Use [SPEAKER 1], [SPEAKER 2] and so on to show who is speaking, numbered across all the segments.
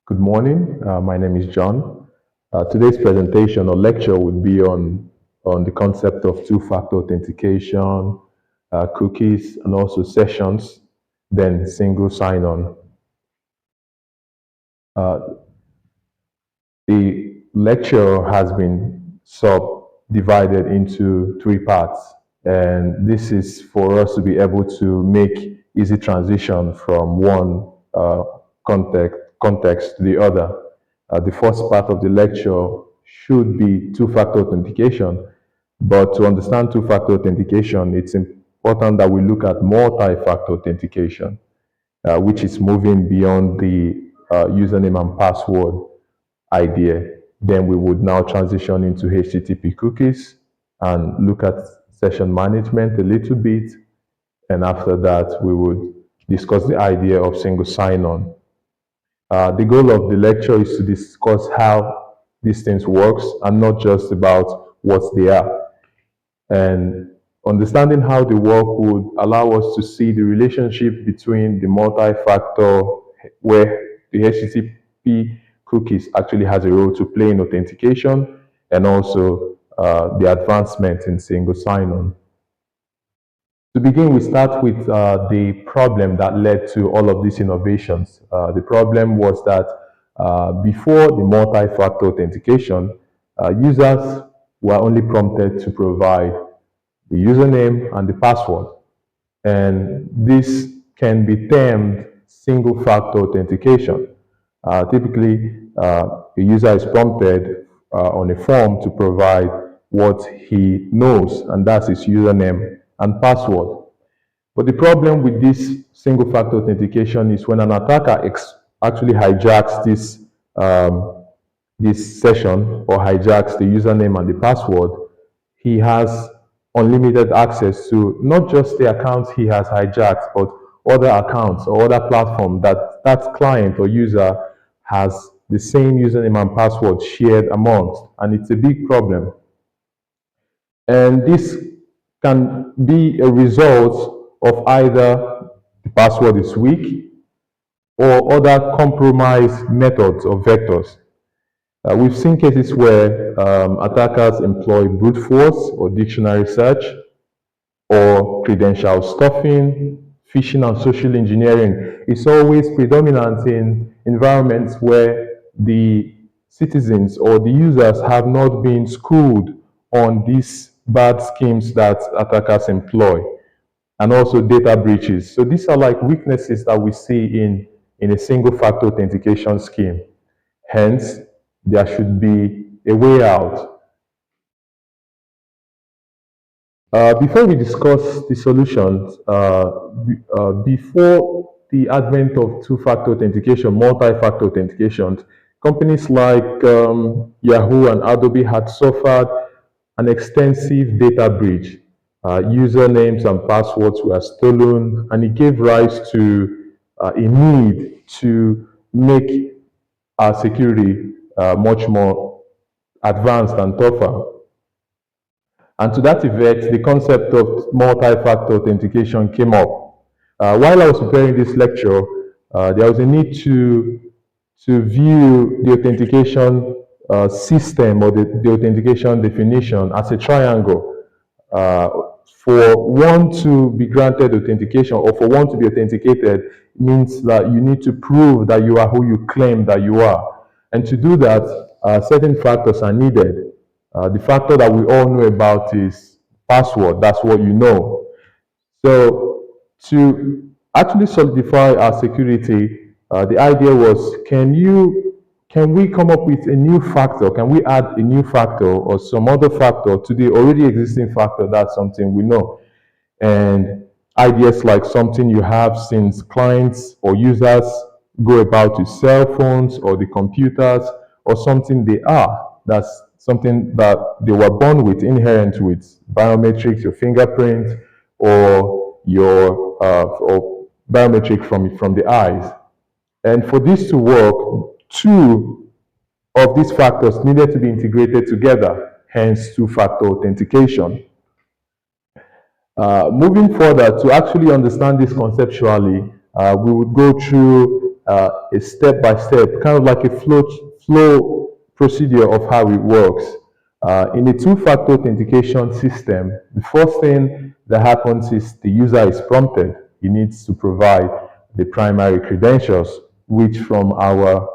[SPEAKER 1] Good morning. My name is John. Today's presentation or lecture would be on the concept of two-factor authentication, cookies, and also sessions, then single sign-on. The lecture has been subdivided into three parts, and this is for us to be able to make easy transition from one context to the other. The first part of the lecture should be two-factor authentication, but to understand two-factor authentication, it's important that we look at multi-factor authentication, which is moving beyond the username and password idea. Then we would now transition into HTTP cookies and look at session management a little bit. And after that, we would discuss the idea of single sign-on. The goal of the lecture is to discuss how these things works and not just about what they are. And understanding how they work would allow us to see the relationship between the multi-factor, where the HTTP cookies actually has a role to play in authentication, and also the advancement in single sign-on. To begin, we start with the problem that led to all of these innovations. The problem was that before the multi-factor authentication, users were only prompted to provide the username and the password. And this can be termed single-factor authentication. Typically, a user is prompted on a form to provide what he knows, and that's his username and password. But the problem with this single-factor authentication is when an attacker actually hijacks this session or hijacks the username and the password, he has unlimited access to not just the accounts he has hijacked, but other accounts or other platforms that client or user has the same username and password shared amongst, and it's a big problem. And this can be a result of either the password is weak or other compromised methods or vectors. We've seen cases where attackers employ brute force or dictionary search or credential stuffing, phishing, and social engineering. It's always predominant in environments where the citizens or the users have not been schooled on these bad schemes that attackers employ, and also data breaches. So these are like weaknesses that we see in a single-factor authentication scheme. Hence, there should be a way out. Before we discuss the solutions, before the advent of two-factor authentication, multi-factor authentication, companies like Yahoo and Adobe had suffered an extensive data breach. Usernames and passwords were stolen, and it gave rise to a need to make our security much more advanced and tougher. And to that effect, the concept of multi-factor authentication came up. While I was preparing this lecture, there was a need to view the authentication system or the authentication definition as a triangle. For one to be granted authentication or for one to be authenticated means that you need to prove that you are who you claim that you are. And to do that, certain factors are needed. The factor that we all know about is password. That's what you know. So to actually solidify our security, the idea was, can we come up with a new factor? Can we add a new factor or some other factor to the already existing factor? That's something we know. And ideas like something you have since clients or users go about with cell phones or the computers, or something they are. That's something that they were born with, inherent with, biometrics, your fingerprint, or your or biometric from the eyes. And for this to work, two of these factors needed to be integrated together, hence two-factor authentication. Moving further, to actually understand this conceptually, we would go through a step-by-step, kind of like a flow procedure of how it works. In a two-factor authentication system, the first thing that happens is the user is prompted. He needs to provide the primary credentials, which from our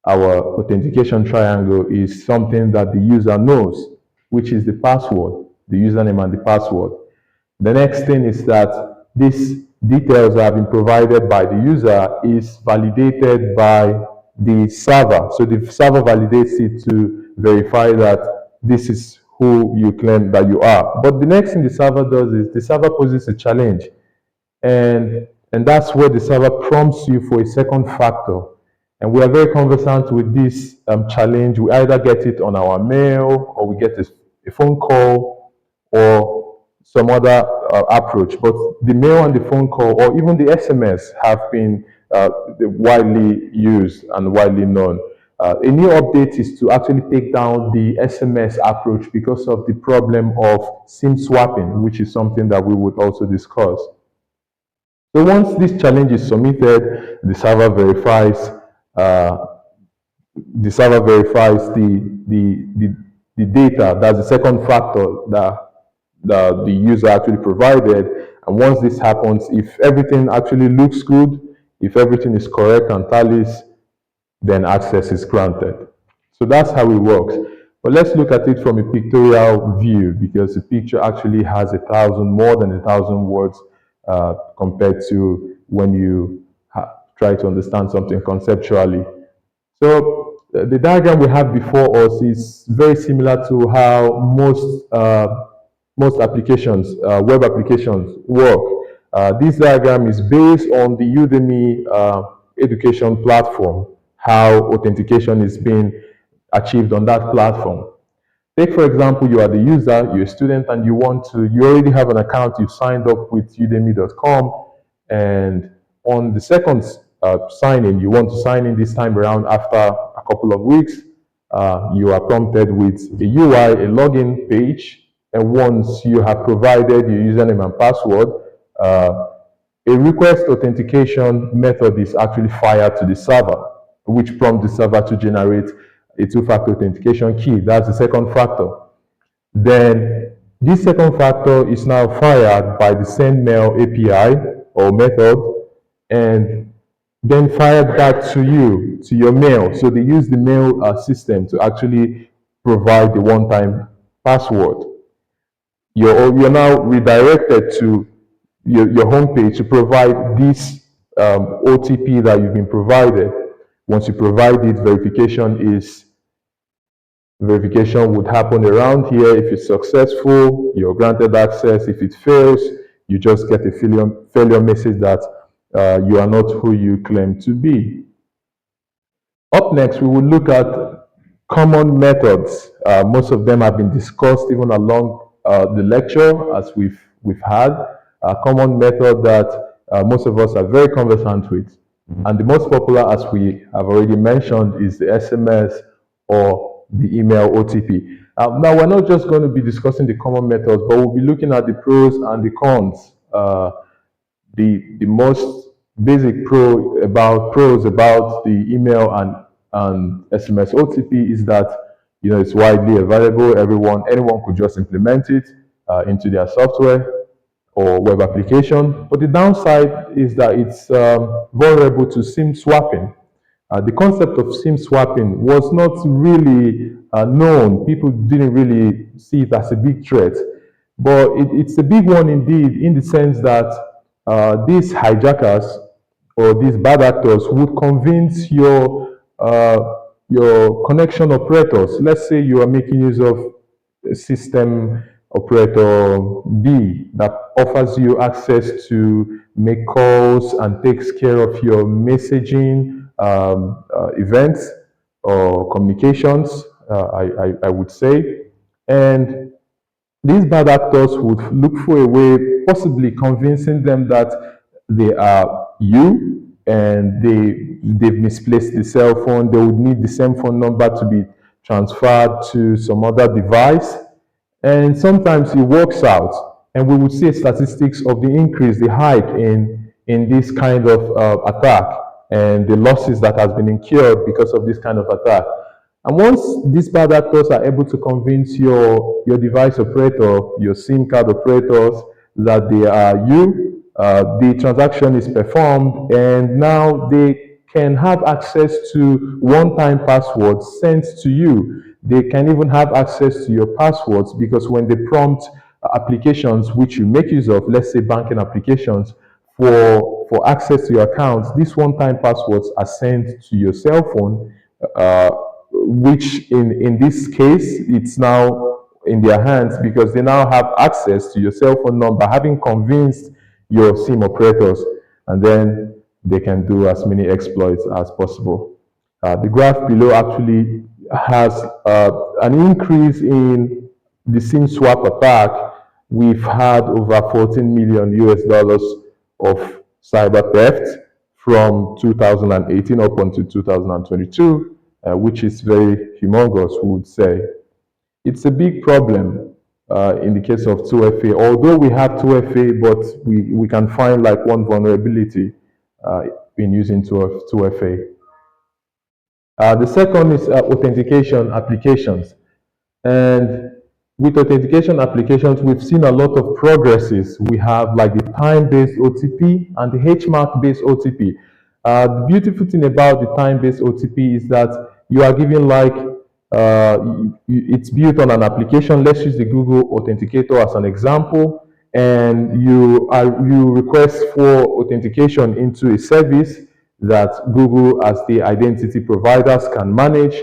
[SPEAKER 1] authentication triangle is something that the user knows, which is the password, the username and the password. The next thing is that these details that have been provided by the user is validated by the server. So the server validates it to verify that this is who you claim that you are. But the next thing the server does is the server poses a challenge. And that's where the server prompts you for a second factor. And we are very conversant with this challenge. We either get it on our mail or we get a phone call or some other approach. But the mail and the phone call or even the SMS have been widely used and widely known. A new update is to actually take down the SMS approach because of the problem of SIM swapping, which is something that we would also discuss. So once this challenge is submitted, the server verifies the data. That's the second factor that the user actually provided. And once this happens, if everything actually looks good, if everything is correct and tallies, then access is granted. So that's how it works. But let's look at it from a pictorial view, because the picture actually has more than 1,000 words compared to when you try to understand something conceptually. So the diagram we have before us is very similar to how most applications, web applications work. This diagram is based on the Udemy education platform, how authentication is being achieved on that platform. Take, for example, you are the user, you're a student, and you already have an account, you've signed up with udemy.com, and on the second sign-in, you want to sign in this time around after a couple of weeks, you are prompted with a UI, a login page, and once you have provided your username and password, a request authentication method is actually fired to the server, which prompts the server to generate a two-factor authentication key. That's the second factor. Then this second factor is now fired by the sendMail API or method, and then fired back to you, to your mail. So they use the mail system to actually provide the one-time password. You're now redirected to your homepage to provide this OTP that you've been provided. Once you provide it, verification would happen around here. If it's successful, you're granted access. If it fails, you just get a failure message that you are not who you claim to be. Up next, we will look at common methods. Most of them have been discussed even along the lecture as we've had. A common method that most of us are very conversant with. And the most popular, as we have already mentioned, is the SMS or the email OTP. Now, we're not just going to be discussing the common methods, but we'll be looking at the pros and the cons. The most basic pros about the email and SMS OTP is that it's widely available. Anyone could just implement it into their software or web application. But the downside is that it's vulnerable to SIM swapping. The concept of SIM swapping was not really known. People didn't really see it as a big threat. But it's a big one indeed, in the sense that these hijackers or these bad actors would convince your connection operators. Let's say you are making use of system operator B that offers you access to make calls and takes care of your messaging events or communications, I would say. And these bad actors would look for a way, possibly convincing them that they are you and they've misplaced the cell phone. They would need the same phone number to be transferred to some other device. And sometimes it works out, and we would see statistics of the increase, the hike in this kind of attack. and the losses that has been incurred because of this kind of attack. And once these bad actors are able to convince your device operator, your SIM card operators, that they are you, the transaction is performed, and now they can have access to one-time passwords sent to you. They can even have access to your passwords, because when they prompt applications which you make use of, let's say banking applications, for access to your accounts, these one-time passwords are sent to your cell phone, which in this case, it's now in their hands, because they now have access to your cell phone number, having convinced your SIM operators, and then they can do as many exploits as possible. The graph below actually has an increase in the SIM swap attack. We've had over 14 million US dollars of cyber theft from 2018 up until 2022, which is very humongous, we would say. It's a big problem in the case of 2FA. Although we have 2FA, but we can find like one vulnerability in using 2FA. The second is authentication applications. And with authentication applications, we've seen a lot of progresses. We have like the time-based OTP and the HMAC-based OTP. The beautiful thing about the time-based OTP is that you are given like, it's built on an application. Let's use the Google Authenticator as an example. And you request for authentication into a service that Google as the identity providers can manage,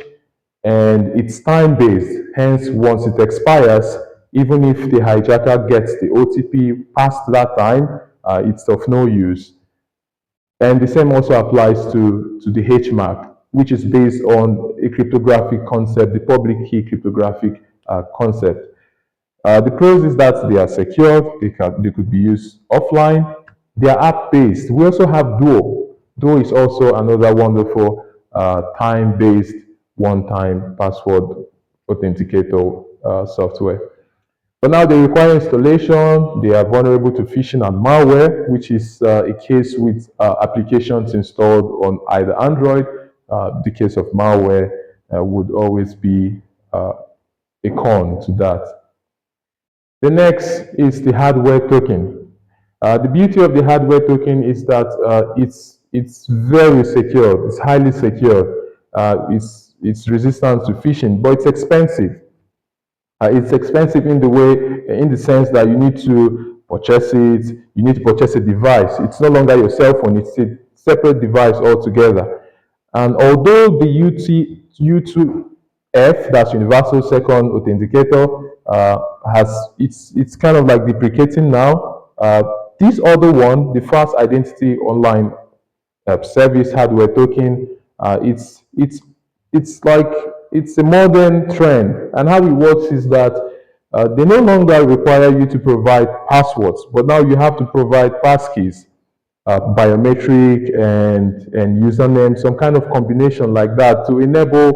[SPEAKER 1] and it's time-based. Hence, once it expires, even if the hijacker gets the OTP past that time, it's of no use. And the same also applies to the HMAC, which is based on a cryptographic concept, the public key cryptographic concept. The pros is that they are secure, they could be used offline, they are app-based. We also have Duo. Duo is also another wonderful time-based one-time password authenticator software. But now they require installation, they are vulnerable to phishing and malware, which is a case with applications installed on either Android. The case of malware would always be a con to that. The next is the hardware token. The beauty of the hardware token is that it's very secure, it's highly secure, it's resistant to phishing, but it's expensive. It's expensive in the sense that you need to purchase it, you need to purchase a device. It's no longer your cell phone, it's a separate device altogether. And although the U2F, that's Universal Second Authenticator, it's kind of like deprecating now. This other one, the Fast Identity Online Service hardware token, it's a modern trend. And how it works is that they no longer require you to provide passwords, but now you have to provide passkeys, biometric and username, some kind of combination like that to enable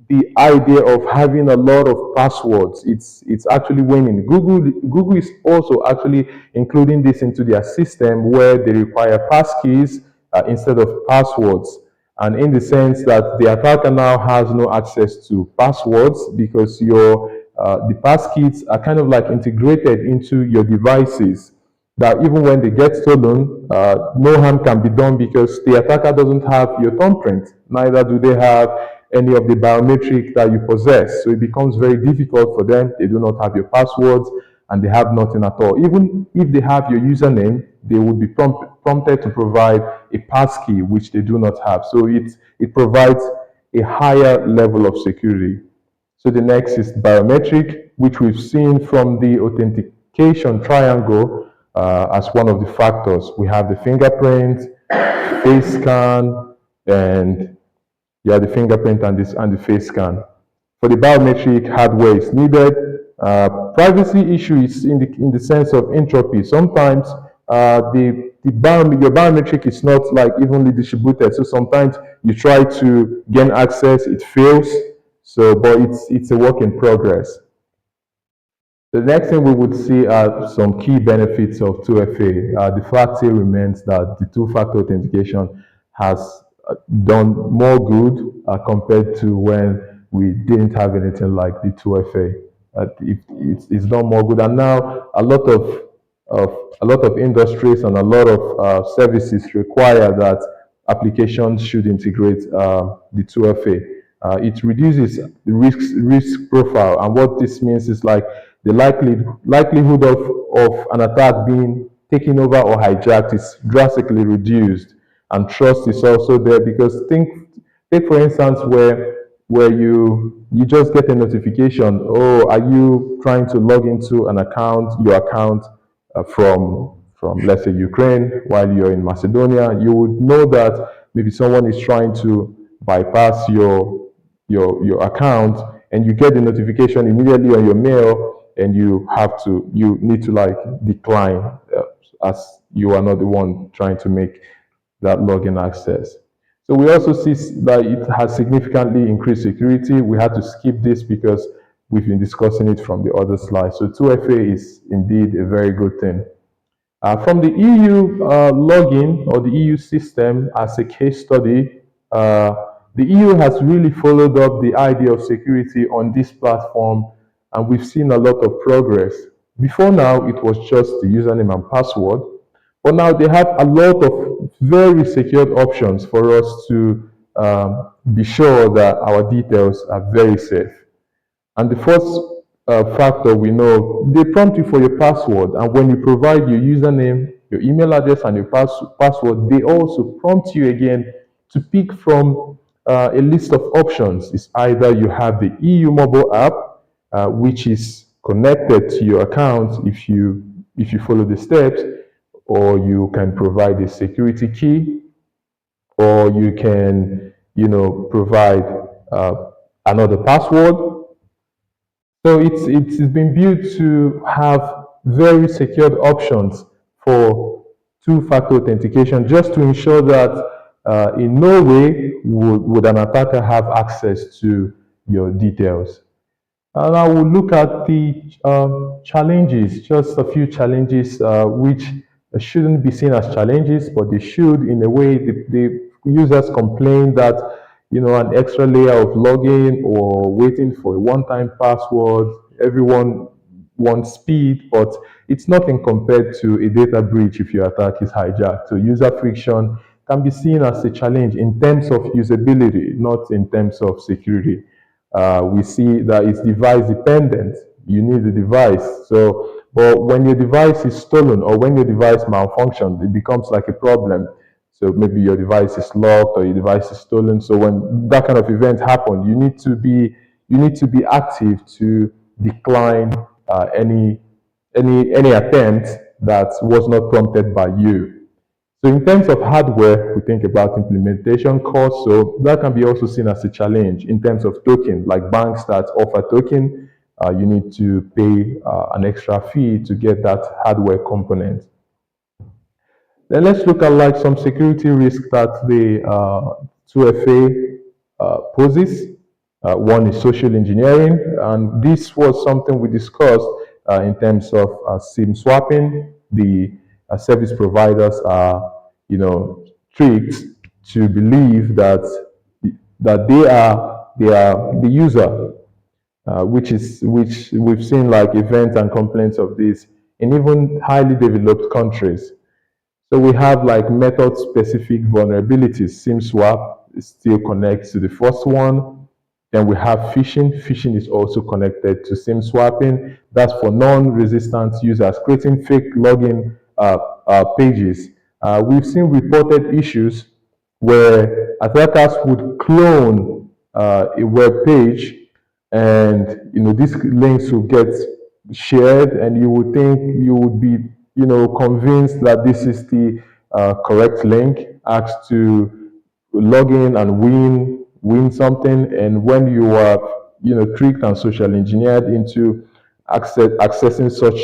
[SPEAKER 1] the idea of having a lot of passwords. It's actually waning. Google is also actually including this into their system, where they require passkeys instead of passwords. And in the sense that the attacker now has no access to passwords, because the passkeys are kind of like integrated into your devices, that even when they get stolen, no harm can be done, because the attacker doesn't have your thumbprint, neither do they have any of the biometric that you possess. So it becomes very difficult for them. They do not have your passwords, and they have nothing at all. Even if they have your username, they would be prompted to provide a passkey, which they do not have. So it provides a higher level of security. So the next is biometric, which we've seen from the authentication triangle as one of the factors. We have the fingerprint, face scan, and the fingerprint and the face scan. For the biometric, hardware is needed. Privacy issues in the sense of entropy. Sometimes your biometric is not like evenly distributed. So sometimes you try to gain access, it fails. So, but it's a work in progress. The next thing we would see are some key benefits of 2FA. The fact here remains that the two-factor authentication has done more good compared to when we didn't have anything like the 2FA. It's done more good, and now of a lot of industries and a lot of services require that applications should integrate the 2FA. It reduces the risk profile, and what this means is like the likelihood of an attack being taken over or hijacked is drastically reduced, and trust is also there because take for instance where you just get a notification, oh, are you trying to log into your account from let's say Ukraine while you're in Macedonia. You would know that maybe someone is trying to bypass your account, and you get the notification immediately on your mail, and you need to like decline as you are not the one trying to make that login access. So we also see that it has significantly increased security. We had to skip this because we've been discussing it from the other slide. So 2FA is indeed a very good thing. From the EU login or the EU system as a case study, the EU has really followed up the idea of security on this platform, and we've seen a lot of progress. Before now, it was just the username and password, but now they have a lot of very secured options for us to be sure that our details are very safe. And the first factor we know, they prompt you for your password. And when you provide your username, your email address, and your password, they also prompt you again to pick from a list of options. It's either you have the EU mobile app, which is connected to your account if you follow the steps, or you can provide a security key, or you can, provide another password. So it's been built to have very secured options for two-factor authentication, just to ensure that in no way would an attacker have access to your details. And I will look at the challenges, just a few challenges which shouldn't be seen as challenges, but they should in a way. The users complain that an extra layer of login or waiting for a one-time password. Everyone wants speed, but it's nothing compared to a data breach if your attack is hijacked. So user friction can be seen as a challenge in terms of usability, not in terms of security. We see that it's device dependent. You need the device. So, but when your device is stolen or when your device malfunctions, it becomes like a problem. So maybe your device is locked or your device is stolen. So when that kind of event happens, you need to be active to decline any attempt that was not prompted by you. So in terms of hardware, we think about implementation costs. So that can be also seen as a challenge in terms of token, like banks that offer token, you need to pay an extra fee to get that hardware component. Then let's look at like some security risks that the 2FA poses. One is social engineering, and this was something we discussed in terms of SIM swapping. The service providers are, tricked to believe that they are the user, which we've seen like events and complaints of this in even highly developed countries. So we have like method-specific vulnerabilities. SIM swap still connects to the first one. Then we have phishing. Phishing is also connected to SIM swapping. That's for non-resistant users, creating fake login pages. We've seen reported issues where attackers would clone a web page, and these links will get shared, and you would think you would be convinced that this is the correct link, asked to log in and win something, and when you are tricked and social engineered into accessing such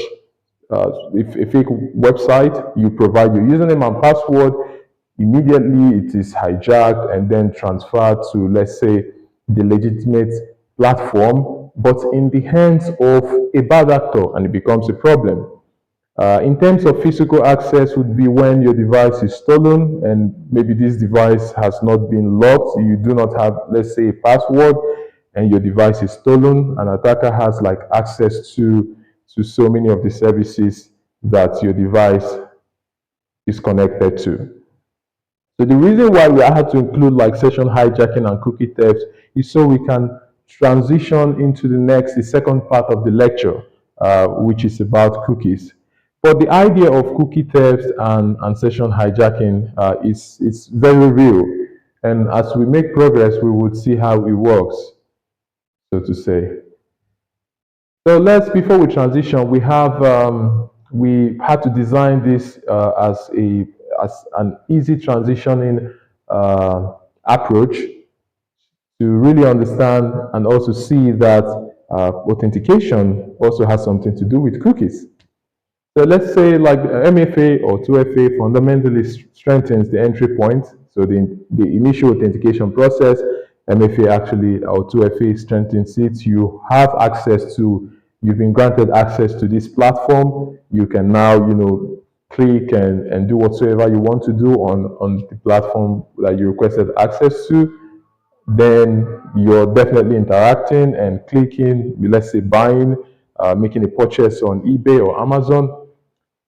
[SPEAKER 1] a fake website, you provide your username and password, immediately it is hijacked and then transferred to, let's say, the legitimate platform, but in the hands of a bad actor, and it becomes a problem. In terms of physical access would be when your device is stolen and maybe this device has not been locked. You do not have, let's say, a password and your device is stolen. An attacker has like access to so many of the services that your device is connected to. So the reason why we had to include like session hijacking and cookie theft is so we can transition into the second part of the lecture, which is about cookies. But the idea of cookie theft and session hijacking is very real. And as we make progress, we would see how it works, so to say. So before we transition, we had to design this as an easy transitioning approach to really understand and also see that authentication also has something to do with cookies. So let's say like MFA or 2FA fundamentally strengthens the entry point. So the initial authentication process, MFA actually or 2FA strengthens it. You've been granted access to this platform. You can now, click and do whatsoever you want to do on the platform that you requested access to. Then you're definitely interacting and clicking, let's say buying, making a purchase on eBay or Amazon.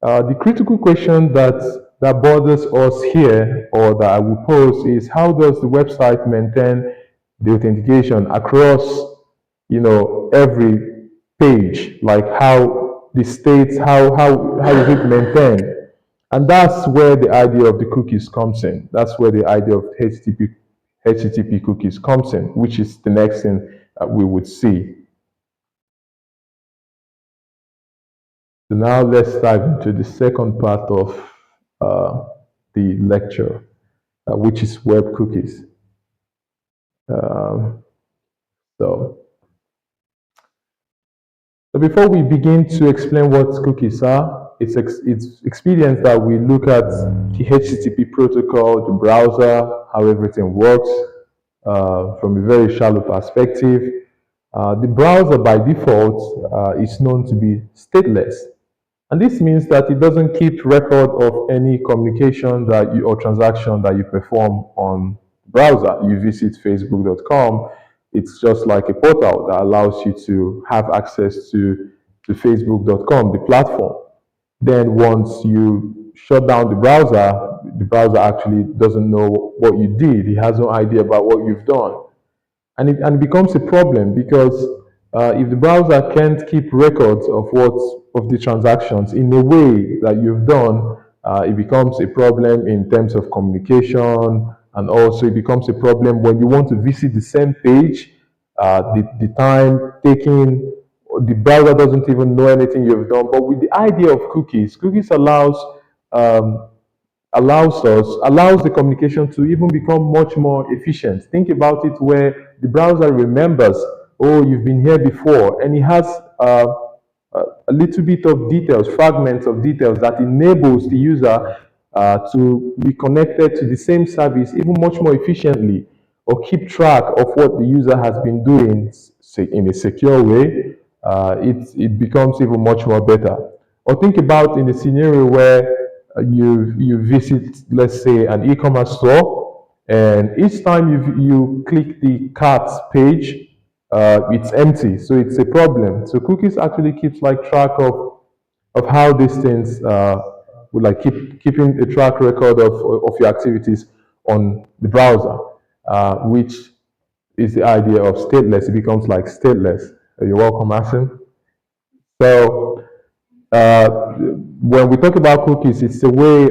[SPEAKER 1] The critical question that bothers us here, or that I will pose, is how does the website maintain the authentication across, every page? Like how the states, how is it maintained? And that's where the idea of the cookies comes in. That's where the idea of HTTP cookies comes in, which is the next thing we would see. So now let's dive into the second part of the lecture, which is web cookies. Um, so, so before we begin to explain what cookies are, it's expedient that we look at the HTTP protocol, the browser, how everything works from a very shallow perspective. The browser by default is known to be stateless. And this means that it doesn't keep record of any communication or transaction that you perform on the browser. You visit facebook.com, it's just like a portal that allows you to have access to facebook.com, the platform. Then once you shut down the browser actually doesn't know what you did. It has no idea about what you've done. And it becomes a problem because if the browser can't keep records of the transactions in a way that you've done, it becomes a problem in terms of communication, and also it becomes a problem when you want to visit the same page. The time taken, the browser doesn't even know anything you've done. But with the idea of cookies um, allows the communication to even become much more efficient. Think about it, where the browser remembers, oh, you've been here before, and it has a little bit of details, fragments of details that enables the user to be connected to the same service even much more efficiently, or keep track of what the user has been doing in a secure way. It becomes even much more better. Or think about in a scenario where you visit, let's say, an e-commerce store, and each time you click the cart page, it's empty, so it's a problem. So cookies actually keeps like track of how these things would like keeping a track record of your activities on the browser, which is the idea of stateless. It becomes like stateless. You're welcome, Asim. So when we talk about cookies, it's a way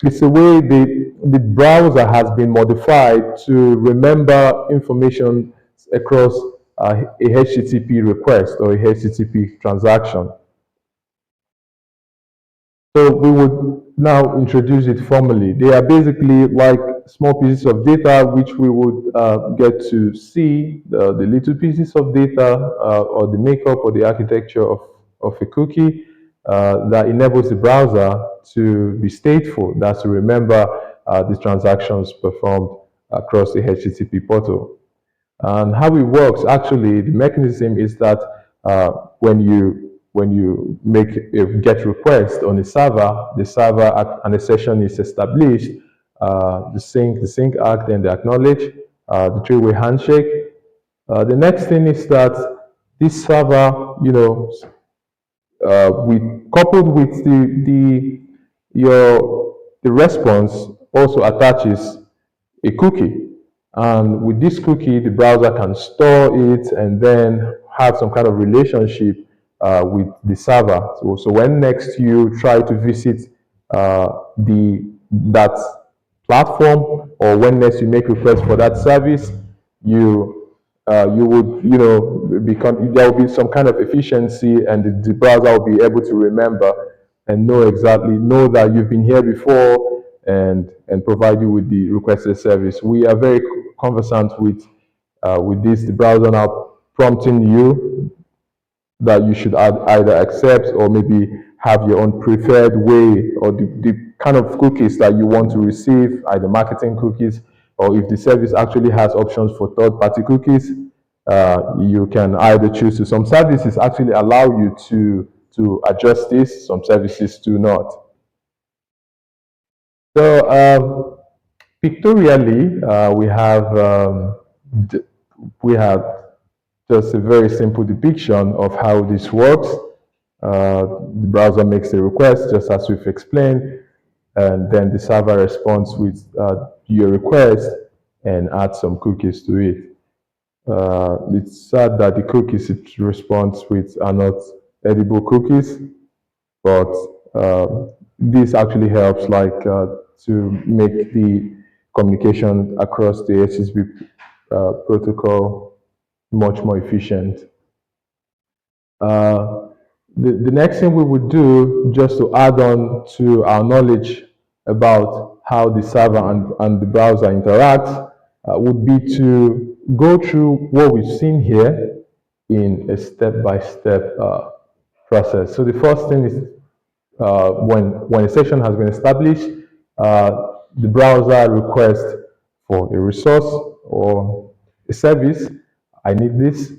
[SPEAKER 1] the browser has been modified to remember information across a HTTP request or a HTTP transaction. So we would now introduce it formally. They are basically like small pieces of data which we would get to see, the little pieces of data or the makeup or the architecture of a cookie that enables the browser to be stateful, that's to remember the transactions performed across the HTTP portal. And how it works, actually, the mechanism is that when you when you make a GET request on the server and a session is established, the sync act and the acknowledge, the three-way handshake. The next thing is that this server, we coupled with the response also attaches a cookie. And with this cookie, the browser can store it and then have some kind of relationship with the server. So when next you try to visit that platform, or when next you make requests for that service, you would, become, there will be some kind of efficiency, and the browser will be able to remember and know that you've been here before, and provide you with the requested service. We are very conversant with this. The browser now prompting you that you should either accept or maybe have your own preferred way, or the kind of cookies that you want to receive, either marketing cookies, or if the service actually has options for third-party cookies, you can either choose to. Some services actually allow you to adjust this, some services do not. So pictorially, we have just a very simple depiction of how this works. The browser makes a request, just as we've explained, and then the server responds with your request and adds some cookies to it. It's sad that the cookies it responds with are not edible cookies, but this actually helps, to make the communication across the HTTP protocol much more efficient. The next thing we would do, just to add on to our knowledge about how the server and the browser interact, would be to go through what we've seen here in a step-by-step process. So the first thing is, when a session has been established, the browser requests for a resource or a service. I need this.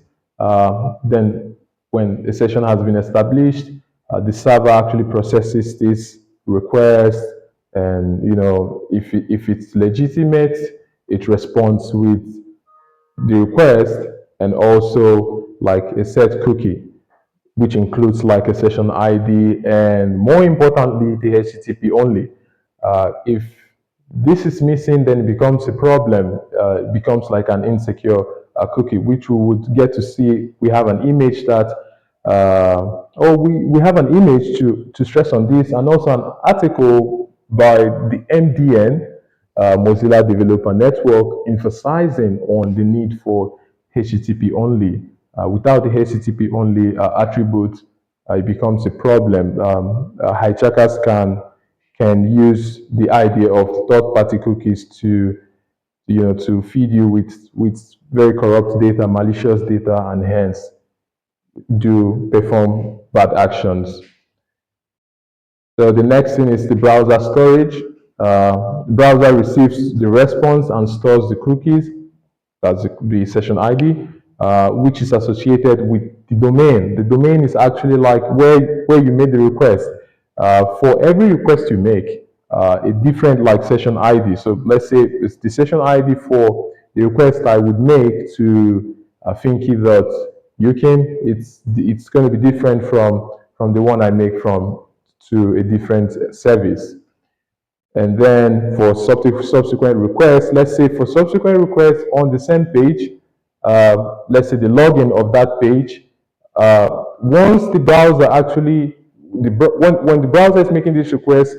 [SPEAKER 1] Then when a session has been established, the server actually processes this request, and if it's legitimate, it responds with the request and also like a set cookie, which includes like a session ID, and more importantly, the HTTP only. If this is missing, then it becomes a problem. It becomes like an insecure cookie, which we would get to see. We have an image that, we have an image to stress on this, and also an article by the MDN, Mozilla Developer Network, emphasizing on the need for HTTP only. Without the HTTP only attribute, it becomes a problem. Hijackers can use the idea of third-party cookies to feed you with very corrupt data, malicious data, and hence perform bad actions. So the next thing is the browser storage. The browser receives the response and stores the cookies. That's the session ID, which is associated with the domain. The domain is actually like where you made the request. For every request you make, a different like session ID. So let's say it's the session ID for the request I would make to FINKI.UKIM. It's going to be different from the one I make to a different service. And then for subsequent requests, let's say for subsequent requests on the same page, let's say the login of that page, once the browser actually, when the browser is making this request,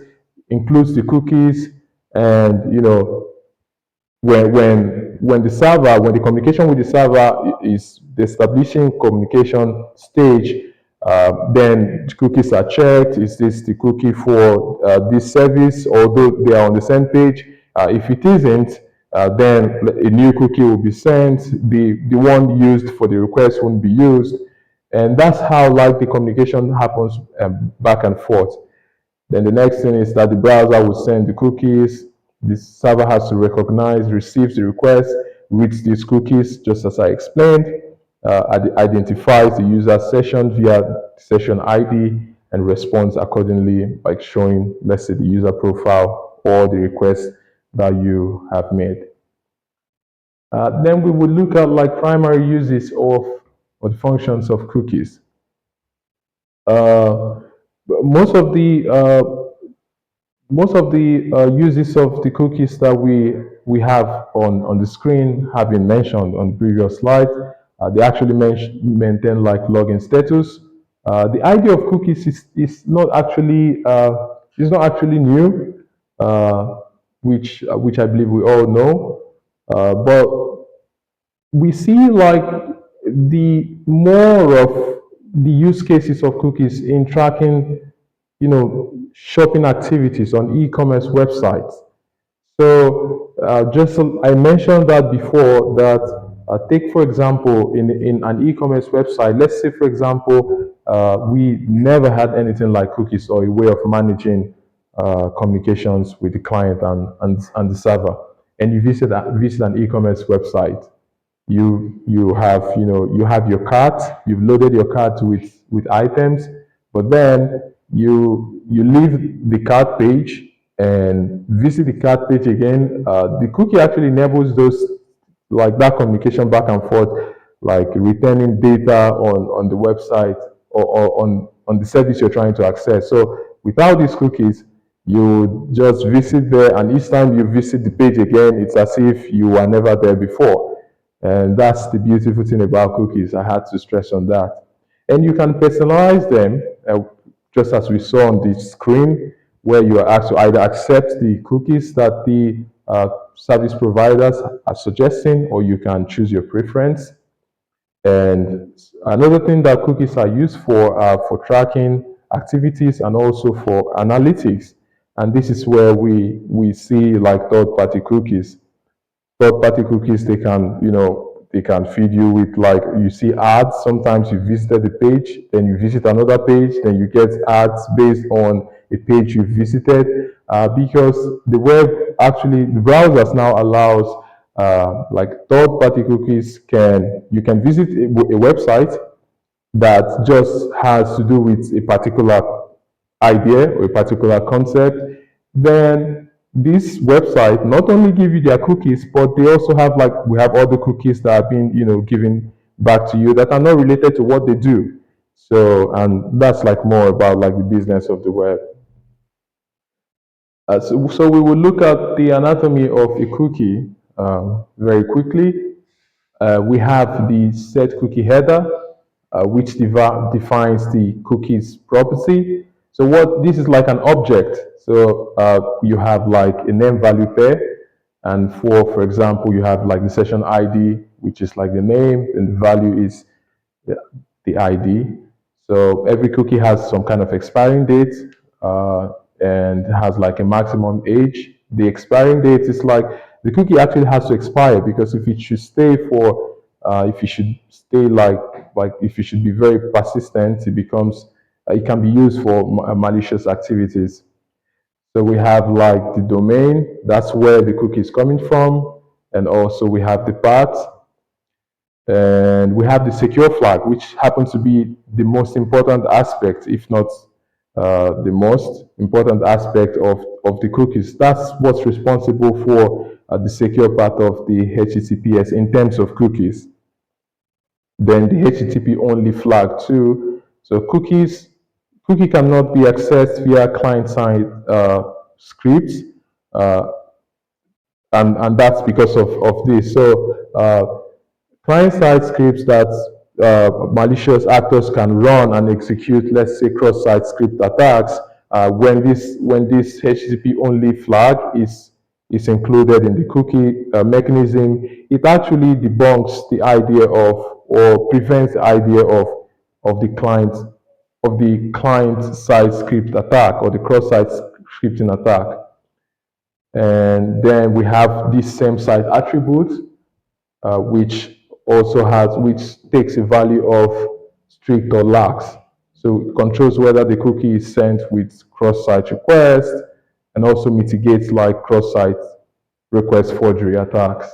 [SPEAKER 1] includes the cookies, and when the communication with the server is the establishing communication stage, then cookies are checked. Is this the cookie for this service, although they are on the same page? If it isn't, then a new cookie will be sent. The one used for the request won't be used. And that's how the communication happens back and forth. Then the next thing is that the browser will send the cookies. The server has to receives the request, reads these cookies, just as I explained. identifies the user session via session ID and responds accordingly, like showing, let's say, the user profile or the request that you have made. Then we will look at like primary uses of or the functions of cookies. Uh, most of the uses of the cookies that we have on the screen have been mentioned on previous slides. They actually maintain like login status. The idea of cookies is not actually new, which I believe we all know. But we see like the more of the use cases of cookies in tracking, shopping activities on e-commerce websites. So just I mentioned that before that take for example in an e-commerce website, let's say for example we never had anything like cookies or a way of managing communications with the client and the server, and you visit an e-commerce website. You have your cart, you've loaded your cart with items, but then you leave the cart page and visit the cart page again. The cookie actually enables those, like that communication back and forth, like returning data on the website or on the service you're trying to access. So without these cookies, you just visit there, and each time you visit the page again, it's as if you were never there before. And that's the beautiful thing about cookies. I had to stress on that. And you can personalize them, just as we saw on the screen, where you are asked to either accept the cookies that the service providers are suggesting, or you can choose your preference. And another thing that cookies are used for are for tracking activities and also for analytics. And this is where we see like third-party cookies. Third-party cookies, they can feed you with, like, you see ads. Sometimes you visited the page, then you visit another page, then you get ads based on a page you visited, because the web, actually the browsers now allows like third-party cookies. You can visit a website that just has to do with a particular idea or a particular concept, then this website not only give you their cookies, but they also have, like, we have other cookies that are being, given back to you that are not related to what they do. So, and that's like more about like the business of the web. So we will look at the anatomy of a cookie very quickly. We have the set cookie header, which defines the cookie's property. So what this is like an object. So you have like a name value pair, and for example, you have like the session ID, which is like the name, and the value is the, the ID. So every cookie has some kind of expiring date, and has like a maximum age. The expiring date is like the cookie actually has to expire, because if it should stay for, if it should stay like if it should be very persistent, it can be used for malicious activities. So we have like the domain, that's where the cookie is coming from, and also we have the path, and we have the secure flag, which happens to be the most important aspect, if not the most important aspect of the cookies. That's what's responsible for the secure part of the HTTPS in terms of cookies. Then the HTTP only flag too. So cookie cannot be accessed via client-side scripts, uh, and that's because of this. So client-side scripts that malicious actors can run and execute, let's say, cross-site script attacks, when this HTTP only flag is included in the cookie mechanism, it actually debunks the idea of, or prevents the idea of the client-side script attack or the cross-site scripting attack. And then we have this same site attribute, which takes a value of strict or lax. So it controls whether the cookie is sent with cross-site request, and also mitigates like cross-site request forgery attacks.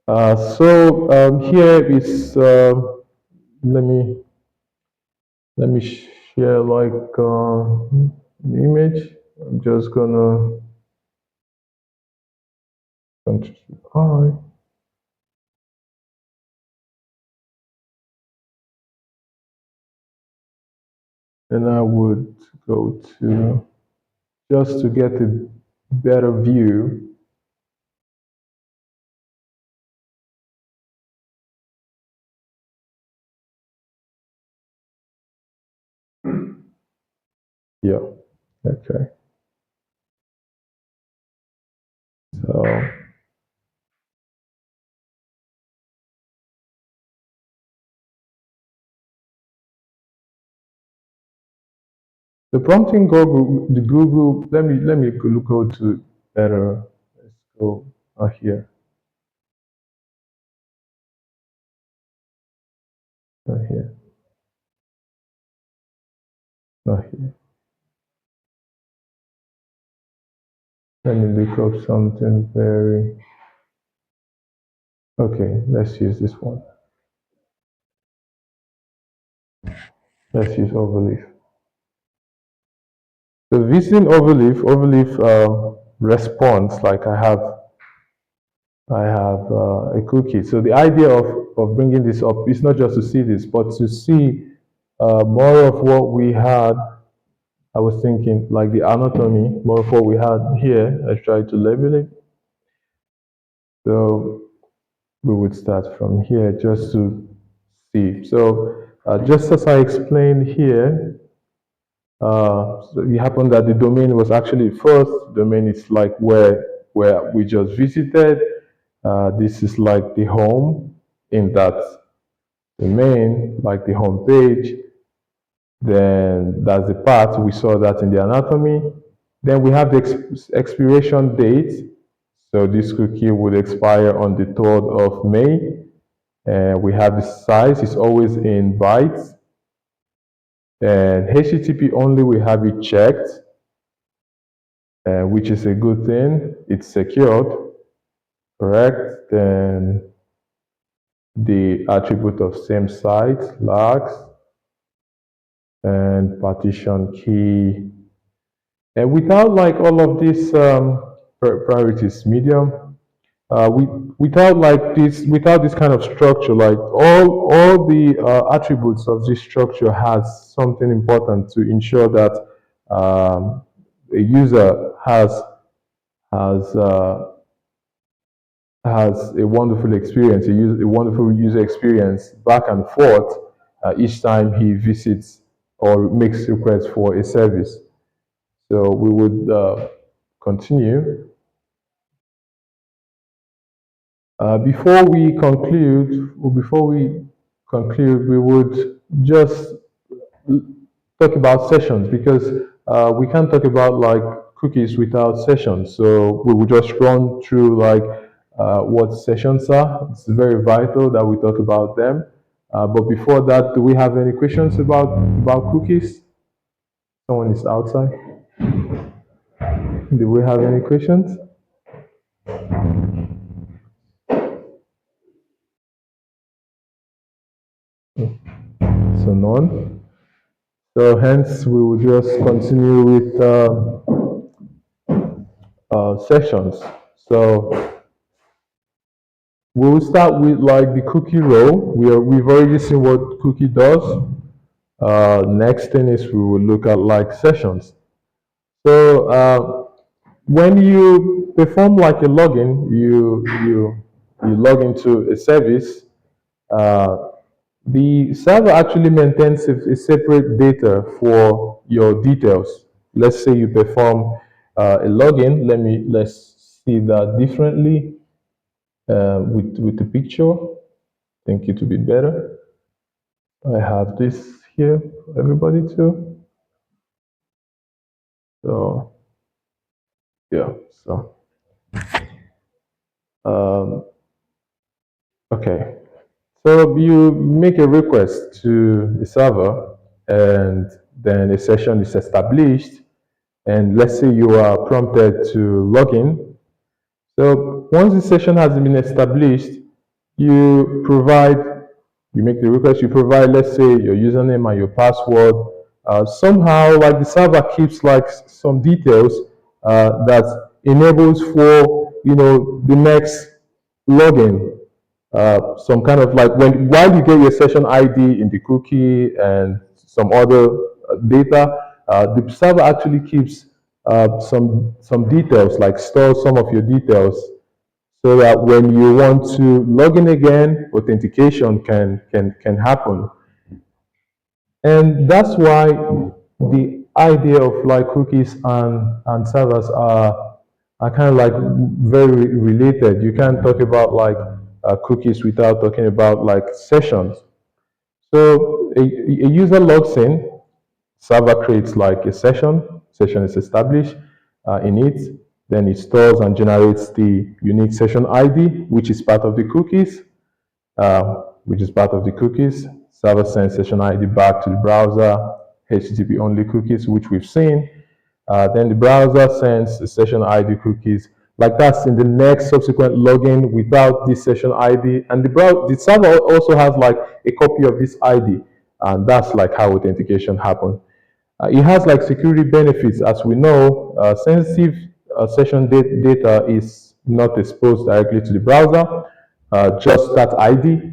[SPEAKER 1] Here is let me share like an image. I'm just gonna Control I, and I would go to just to get a better view. Yeah. Okay. So the prompting Google, the Google. Let me go to better. Let's go here. Not here. Not here. Let me look up something very. Okay. Let's use this one. Let's use Overleaf. So visiting Overleaf response like I have a cookie. So the idea of bringing this up is not just to see this, but to see more of what we had. I was thinking like the anatomy, more of what we had here. I tried to label it. So we would start from here just to see. So just as I explained here, so it happened that the domain was actually first. Domain is like where we just visited. This is like the home in that domain, like the home page. Then that's the part we saw that in the anatomy. Then we have the expiration date. So this cookie would expire on the 3rd of May. And we have the size, it's always in bytes. And HTTP only, we have it checked, which is a good thing. It's secured, correct? Then the attribute of same site, lags, and partition key. And without like all of these priorities, medium, without like this, without this kind of structure, like all the attributes of this structure has something important to ensure that a user has uh, has a wonderful experience, a wonderful user experience back and forth each time he visits or makes requests for a service. So we would continue. Before we conclude, we would just talk about sessions because we can't talk about like cookies without sessions. So we will just run through like what sessions are. It's very vital that we talk about them. But before that, do we have any questions about cookies? Someone is outside. Do we have any questions? So none. So hence we will just continue with sessions. So we will start with like the cookie role. We've already seen what cookie does. Next thing is we will look at like sessions. So when you perform like a login, you log into a service. The server actually maintains a separate data for your details. Let's say you perform a login. Let's see that differently with the picture. I think it will be better. I have this here for everybody too. So yeah, so um, okay. So you make a request to the server, and then a session is established. And let's say you are prompted to log in. So once the session has been established, you make the request, you provide, let's say, your username and your password. Somehow, like the server keeps like some details that enables for the next login. Some kind of like while you get your session ID in the cookie and some other data, the server actually keeps some details, like stores some of your details, so that when you want to log in again, authentication can happen. And that's why the idea of like cookies and servers are kind of like very related. You can't talk about like cookies without talking about like sessions. So a user logs in, server creates like a session is established in it, then it stores and generates the unique session ID, which is part of the cookies, Server sends session ID back to the browser, HTTP only cookies, which we've seen. Then the browser sends the session ID cookies. Like that's in the next subsequent login without this session ID. And the server also has like a copy of this ID. And that's like how authentication happens. It has like security benefits. As we know, sensitive session data is not exposed directly to the browser, just that ID.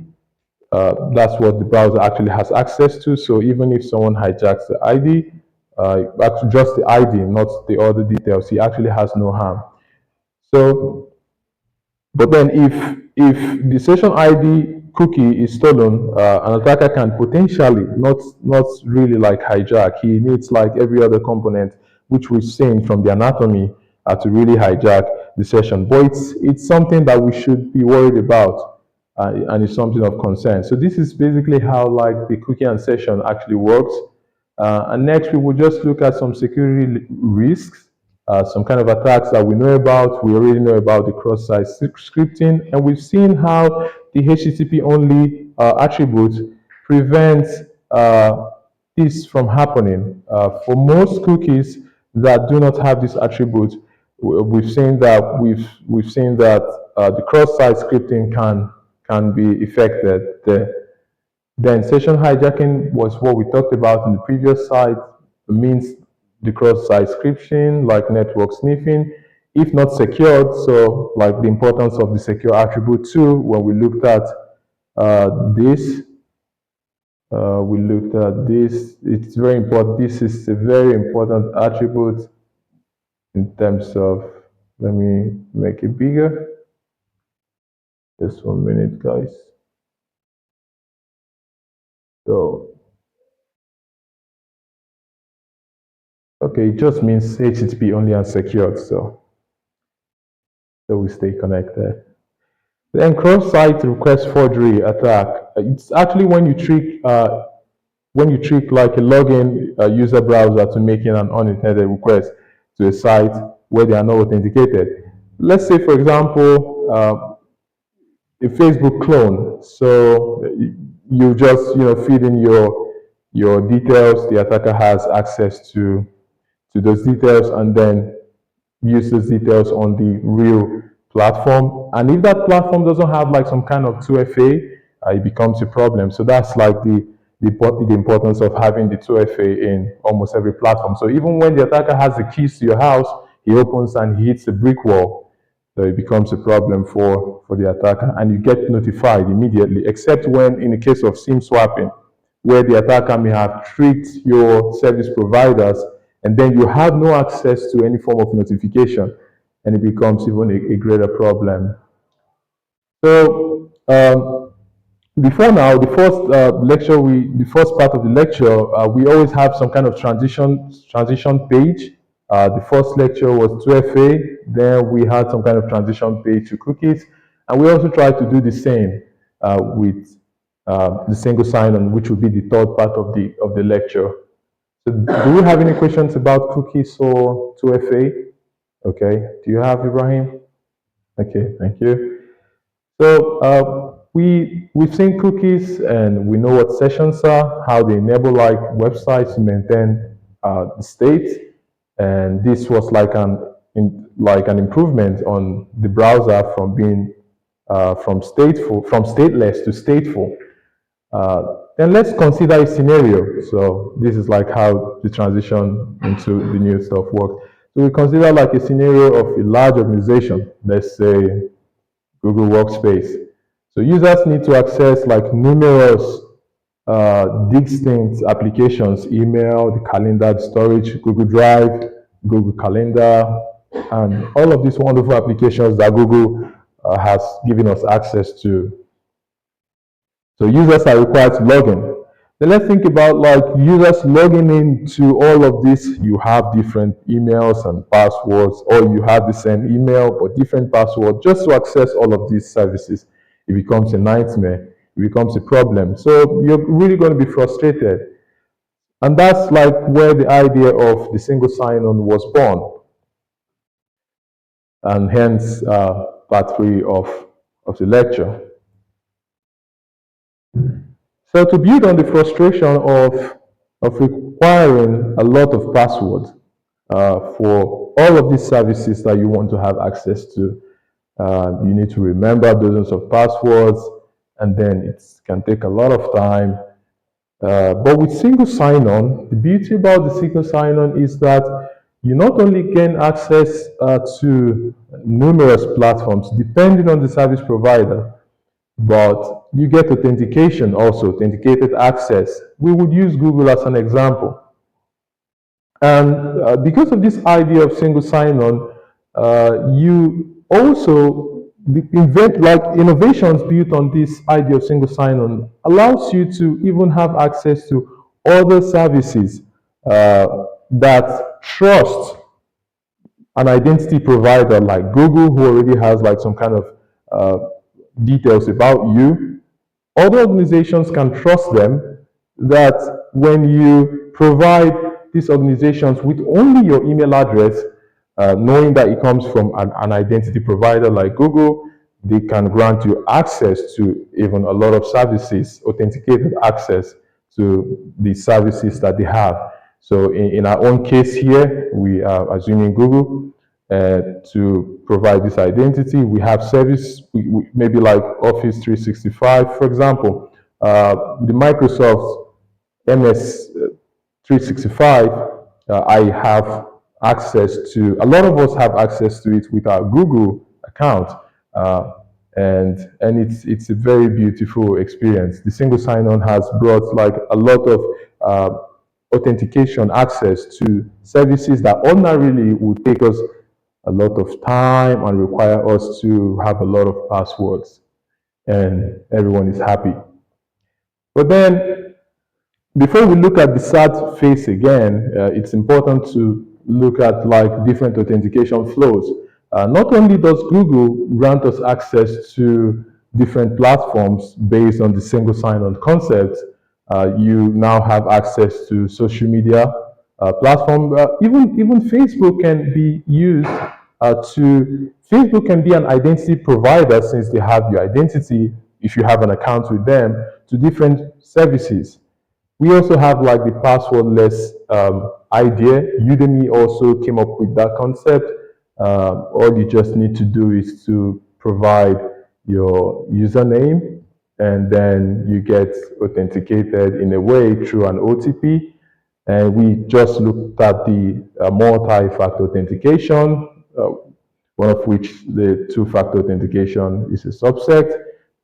[SPEAKER 1] That's what the browser actually has access to. So even if someone hijacks the ID, just the ID, not the other details, he actually has no harm. So, but then if the session ID cookie is stolen, an attacker can potentially not really like hijack. He needs like every other component, which we've seen from the anatomy, to really hijack the session. But it's something that we should be worried about, and it's something of concern. So this is basically how like the cookie and session actually works. And next, we will just look at some security risks, some kind of attacks that we know about. We already know about the cross-site scripting, and we've seen how the HTTP only attribute prevents this from happening. For most cookies that do not have this attribute, we've seen that the cross-site scripting can be affected. Then session hijacking was what we talked about in the previous slide. It means the cross-site scripting, like network sniffing, if not secured. So like the importance of the secure attribute too, when we looked at this, it's very important. This is a very important attribute in terms of, let me make it bigger. Just 1 minute, guys. So, okay, it just means HTTP only unsecured, so we stay connected. Then cross-site request forgery attack. It's actually when you trick like a login user browser to making an unintended request to a site where they are not authenticated. Let's say, for example, a Facebook clone. So you just feed in your details. The attacker has access to those details, and then use those details on the real platform. And if that platform doesn't have like some kind of 2FA, it becomes a problem. So that's like the importance of having the 2FA in almost every platform. So even when the attacker has the keys to your house, he opens and he hits a brick wall. So it becomes a problem for the attacker, and you get notified immediately, except when in the case of SIM swapping, where the attacker may have tricked your service providers, and then you have no access to any form of notification, and it becomes even a greater problem. So before now, the first part of the lecture, we always have some kind of transition page. The first lecture was 2FA, then we had some kind of transition page to cookies, and we also tried to do the same with the single sign-on, which will be the third part of the lecture. So do you have any questions about cookies or 2FA? Okay, do you have, Ibrahim? Okay, thank you. So we've seen cookies, and we know what sessions are, how they enable like websites to maintain the state, and this was like an improvement on the browser from being from stateless to stateful. Then let's consider a scenario. So this is like how the transition into the new stuff works. So we consider like a scenario of a large organization, let's say Google Workspace. So users need to access like numerous distinct applications: email, the calendar, the storage, Google Drive, Google Calendar, and all of these wonderful applications that Google has given us access to. So users are required to log in. Then let's think about like users logging into all of this. You have different emails and passwords, or you have the same email but different password just to access all of these services. It becomes a nightmare. It becomes a problem. So you're really going to be frustrated. And that's like where the idea of the single sign-on was born. And hence part 3 of the lecture. So to build on the frustration of requiring a lot of passwords for all of these services that you want to have access to, you need to remember dozens of passwords, and then it can take a lot of time. But with single sign-on, the beauty about the single sign-on is that you not only gain access to numerous platforms depending on the service provider, but you get authentication also, authenticated access. We would use Google as an example. And because of this idea of single sign-on, you also invent like innovations built on this idea of single sign-on allows you to even have access to other services that trust an identity provider like Google, who already has like some kind of details about you. Other organizations can trust them that when you provide these organizations with only your email address, knowing that it comes from an identity provider like Google, they can grant you access to even a lot of services, authenticated access to the services that they have. So in our own case here, we are assuming Google to provide this identity. We have service, maybe like Office 365, for example. The Microsoft MS 365, I have access to, a lot of us have access to it with our Google account. And it's a very beautiful experience. The single sign-on has brought like a lot of authentication access to services that ordinarily would take us a lot of time and require us to have a lot of passwords, and everyone is happy. But then, before we look at the sad face again, it's important to look at like different authentication flows. Not only does Google grant us access to different platforms based on the single sign-on concept, you now have access to social media platform. Even Facebook can be used Facebook can be an identity provider, since they have your identity, if you have an account with them, to different services. We also have like the passwordless idea. Udemy also came up with that concept. All you just need to do is to provide your username, and then you get authenticated in a way through an OTP. And we just looked at the multi-factor authentication, one of which the two-factor authentication is a subset,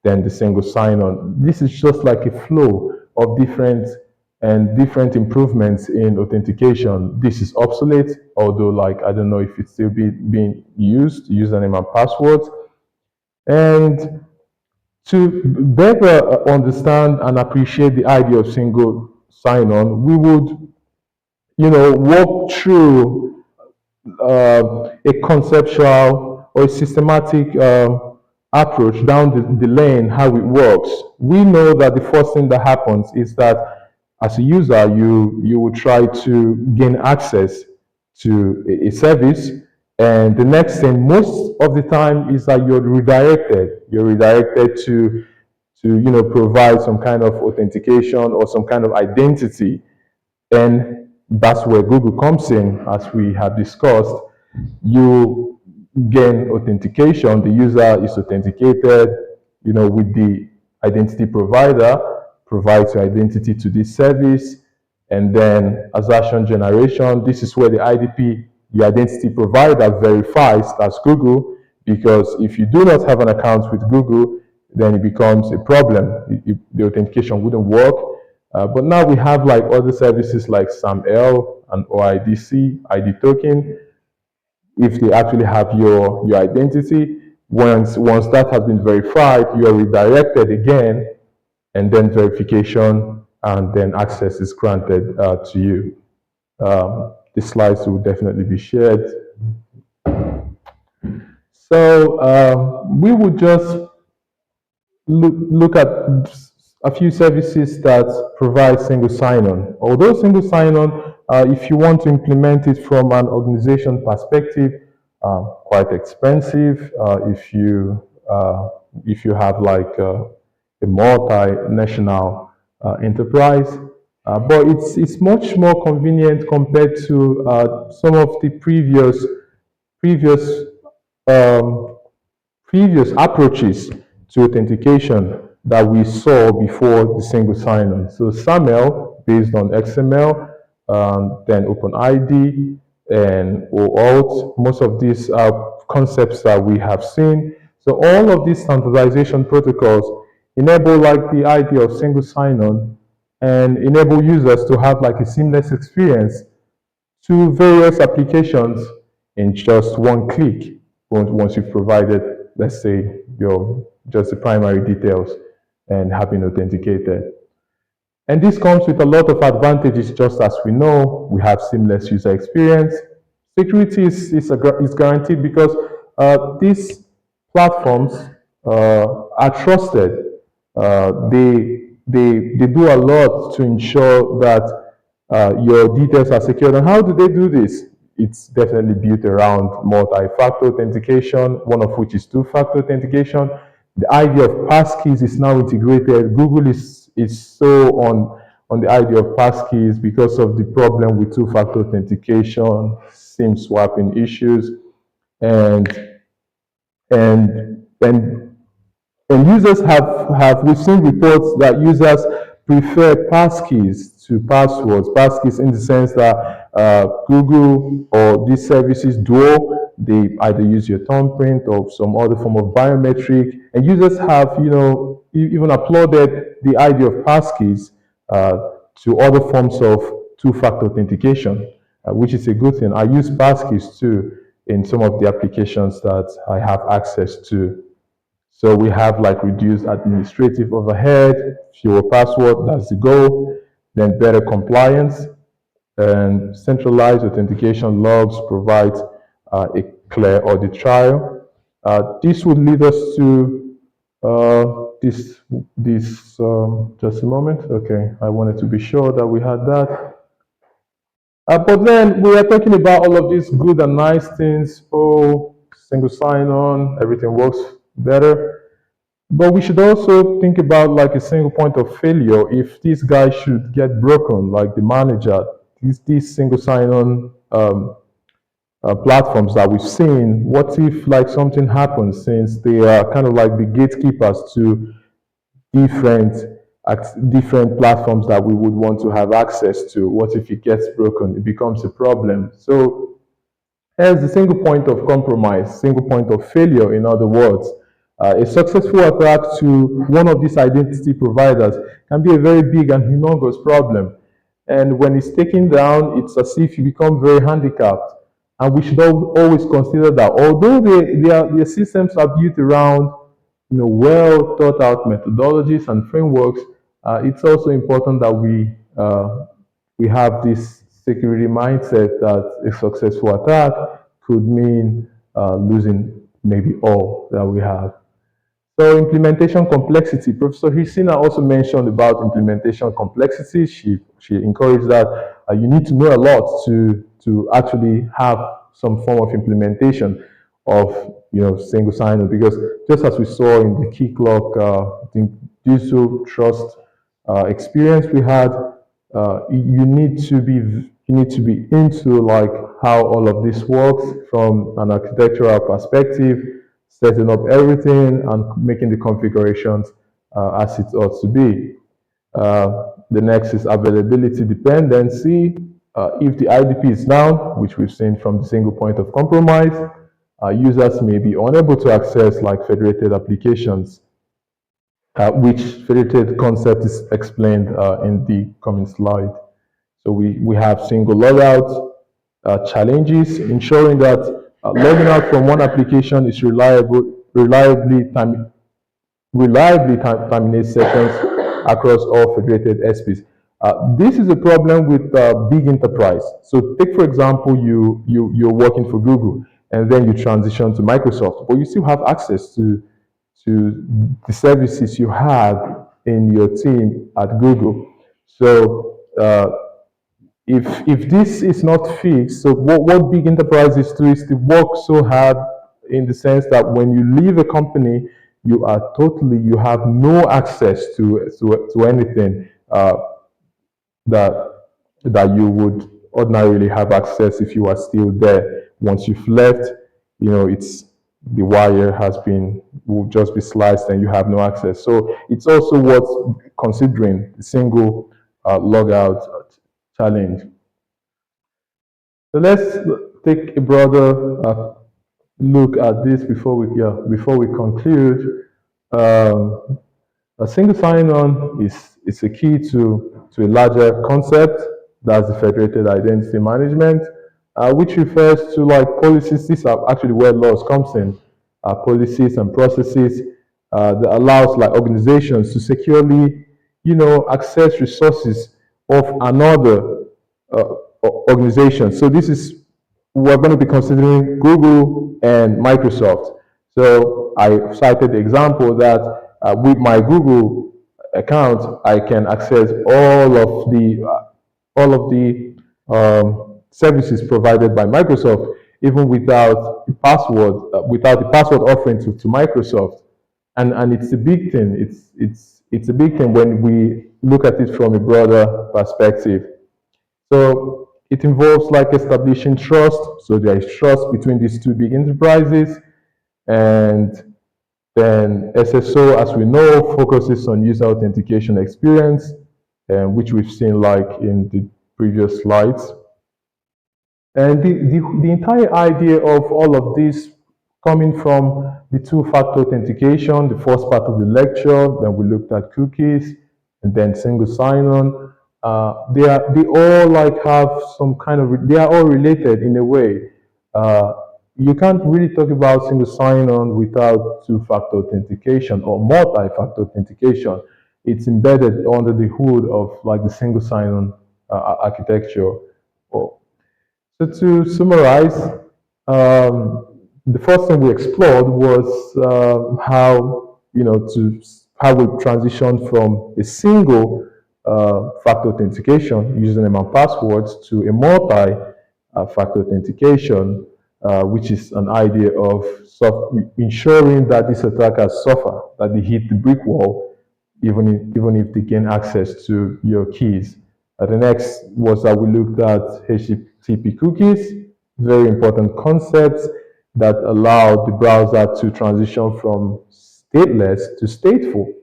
[SPEAKER 1] then the single sign-on. This is just like a flow of different improvements in authentication. This is obsolete, although like I don't know if it's still being used, username and passwords. And to better understand and appreciate the idea of single sign-on, we would, walk through a conceptual or a systematic approach down the lane, how it works. We know that the first thing that happens is that as a user, you will try to gain access to a service, and the next thing most of the time is that you're redirected. You're redirected to provide some kind of authentication or some kind of identity, and that's where Google comes in, as we have discussed. You gain authentication, the user is authenticated, with the identity provider, provides your identity to this service, and then assertion generation. This is where the IDP, the identity provider, verifies that's Google, because if you do not have an account with Google, then it becomes a problem. The authentication wouldn't work. But now we have like other services like SAML and OIDC, ID token, if they actually have your identity. Once that has been verified, you are redirected again, and then verification, and then access is granted to you. The slides will definitely be shared. So we would just look at a few services that provide single sign-on. Although single sign-on, if you want to implement it from an organization perspective, quite expensive. If you have like a multinational enterprise, but it's much more convenient compared to some of the previous um, previous approaches to authentication that we saw before the single sign-on. So SAML based on XML, then OpenID and OAuth. Most of these are concepts that we have seen. So all of these standardization protocols enable like the idea of single sign-on and enable users to have like a seamless experience to various applications in just one click once you've provided, let's say, your just the primary details and have been authenticated. And this comes with a lot of advantages, just as we know. We have seamless user experience. Security is guaranteed because these platforms are trusted. They do a lot to ensure that your details are secured. And how do they do this? It's definitely built around multi-factor authentication, one of which is two-factor authentication. The idea of passkeys is now integrated. Google is so on the idea of passkeys because of the problem with two-factor authentication, SIM swapping issues, and and and users we've seen reports that users prefer passkeys to passwords. Passkeys in the sense that Google or these services do, they either use your thumbprint or some other form of biometric. And users have, even applauded the idea of passkeys to other forms of two-factor authentication, which is a good thing. I use passkeys too in some of the applications that I have access to. So we have like reduced administrative overhead, fewer password, that's the goal, then better compliance, and centralized authentication logs provide a clear audit trail. This would lead us to just a moment. Okay, I wanted to be sure that we had that. But then we are talking about all of these good and nice things. Oh, single sign-on, everything works better. But we should also think about like a single point of failure. If this guy should get broken, like the manager, these single sign-on platforms that we've seen, what if like something happens, since they are kind of like the gatekeepers to different different platforms that we would want to have access to? What if it gets broken? It becomes a problem. So here's the single point of compromise, single point of failure, in other words. A successful attack to one of these identity providers can be a very big and humongous problem. And when it's taken down, it's as if you become very handicapped. And we should always consider that although their systems are built around well thought out methodologies and frameworks, it's also important that we have this security mindset that a successful attack could mean losing maybe all that we have. So implementation complexity. Professor Hisina also mentioned about implementation complexity. She encouraged that you need to know a lot to actually have some form of implementation of single sign-on, because just as we saw in the key clock digital trust experience we had, you need to be into like how all of this works from an architectural perspective, setting up everything and making the configurations as it ought to be. The next is availability dependency. If the IDP is down, which we've seen from the single point of compromise, users may be unable to access like federated applications, which federated concept is explained in the coming slide. So we have single logout challenges, ensuring that logging out from one application is reliably terminate sessions across all federated SPs. This is a problem with big enterprise. So take, for example, you're working for Google and then you transition to Microsoft, but you still have access to the services you had in your team at Google. So if this is not fixed, so what big enterprises do is to work so hard in the sense that when you leave a company, you have no access to anything that that you would ordinarily have access if you are still there. Once you've left, it's the wire will just be sliced and you have no access. So it's also worth considering the single logout challenge. So let's take a broader look at this before we conclude. Um, a single sign-on is a key to a larger concept, that's the federated identity management, which refers to like policies. These are actually where laws comes in, policies and processes that allows like organizations to securely, access resources of another uh, organization. So we're going to be considering Google and Microsoft. So I cited the example that with my Google account, I can access all of the services provided by Microsoft, even without the password offering to Microsoft. And it's a big thing. It's a big thing when we look at it from a broader perspective. So it involves like establishing trust. So there is trust between these two big enterprises. And then SSO, as we know, focuses on user authentication experience, which we've seen like in the previous slides. And the entire idea of all of this coming from the two-factor authentication, the first part of the lecture, then we looked at cookies, and then single sign-on. They all like have some kind of, they are all related in a way. You can't really talk about single sign-on without two-factor authentication or multi-factor authentication. It's embedded under the hood of like the single sign-on architecture. Or so to summarize, the first thing we explored was how we transition from a single factor authentication username and passwords to a multi-factor authentication, which is an idea of ensuring that these attackers suffer, that they hit the brick wall, even if they gain access to your keys. The next was that we looked at HTTP cookies, very important concepts that allow the browser to transition from stateless to stateful.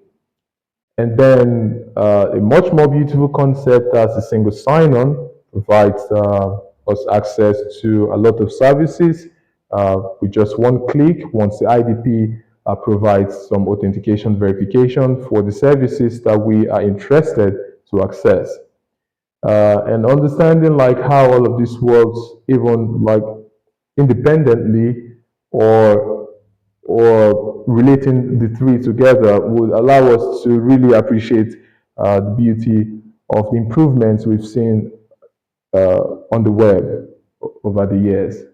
[SPEAKER 1] And then a much more beautiful concept as a single sign-on provides us access to a lot of services with just one click. Once the IDP provides some authentication verification for the services that we are interested to access. And understanding like how all of this works, even like independently or relating the three together, would allow us to really appreciate the beauty of the improvements we've seen on the web over the years.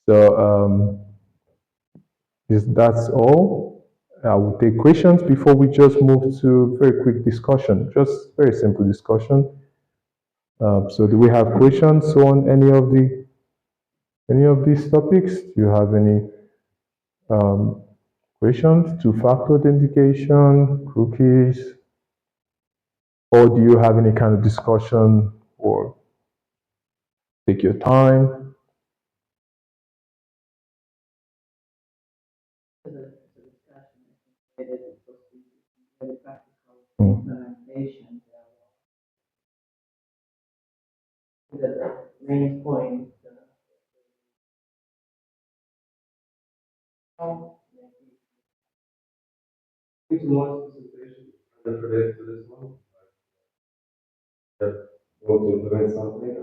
[SPEAKER 1] So that's all. I will take questions before we just move to very quick discussion, just very simple discussion. So do we have questions on any of these topics? Do you have any questions? Two-factor authentication, cookies, or do you have any kind of discussion or take your time?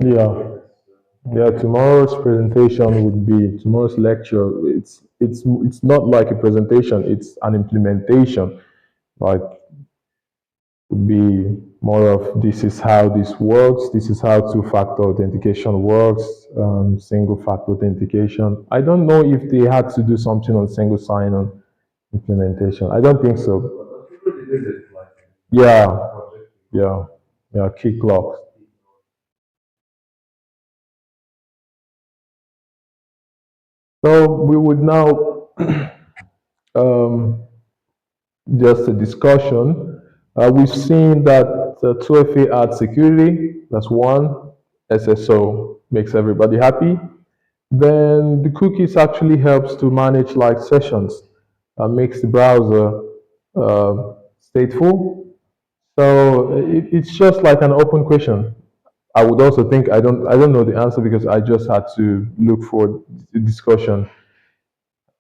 [SPEAKER 1] Yeah. Yeah, tomorrow's presentation would be tomorrow's lecture. It's not like a presentation, it's an implementation. Like would be more of this is how this works, this is how two-factor authentication works, single-factor authentication. I don't know if they had to do something on single sign-on implementation. I don't think so. Yeah, yeah, yeah, key clocks. So we would now um, just a discussion. We've seen that 2FA adds security, that's one. SSO makes everybody happy. Then the cookies actually helps to manage like sessions, makes the browser stateful. So it's just like an open question. I would also think I don't know the answer because I just had to look for the discussion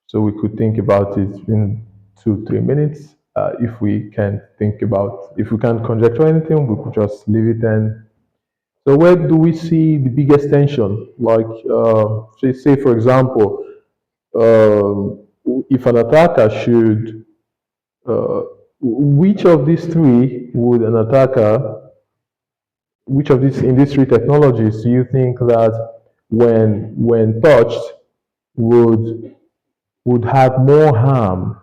[SPEAKER 1] so we could think about it in 2 3 minutes. If we can think about if we can conjecture anything, we could just leave it then. So where do we see the biggest tension? Like say for example, if an attacker should which of these three would an attacker which of these in these three technologies do you think that when touched would would have more harm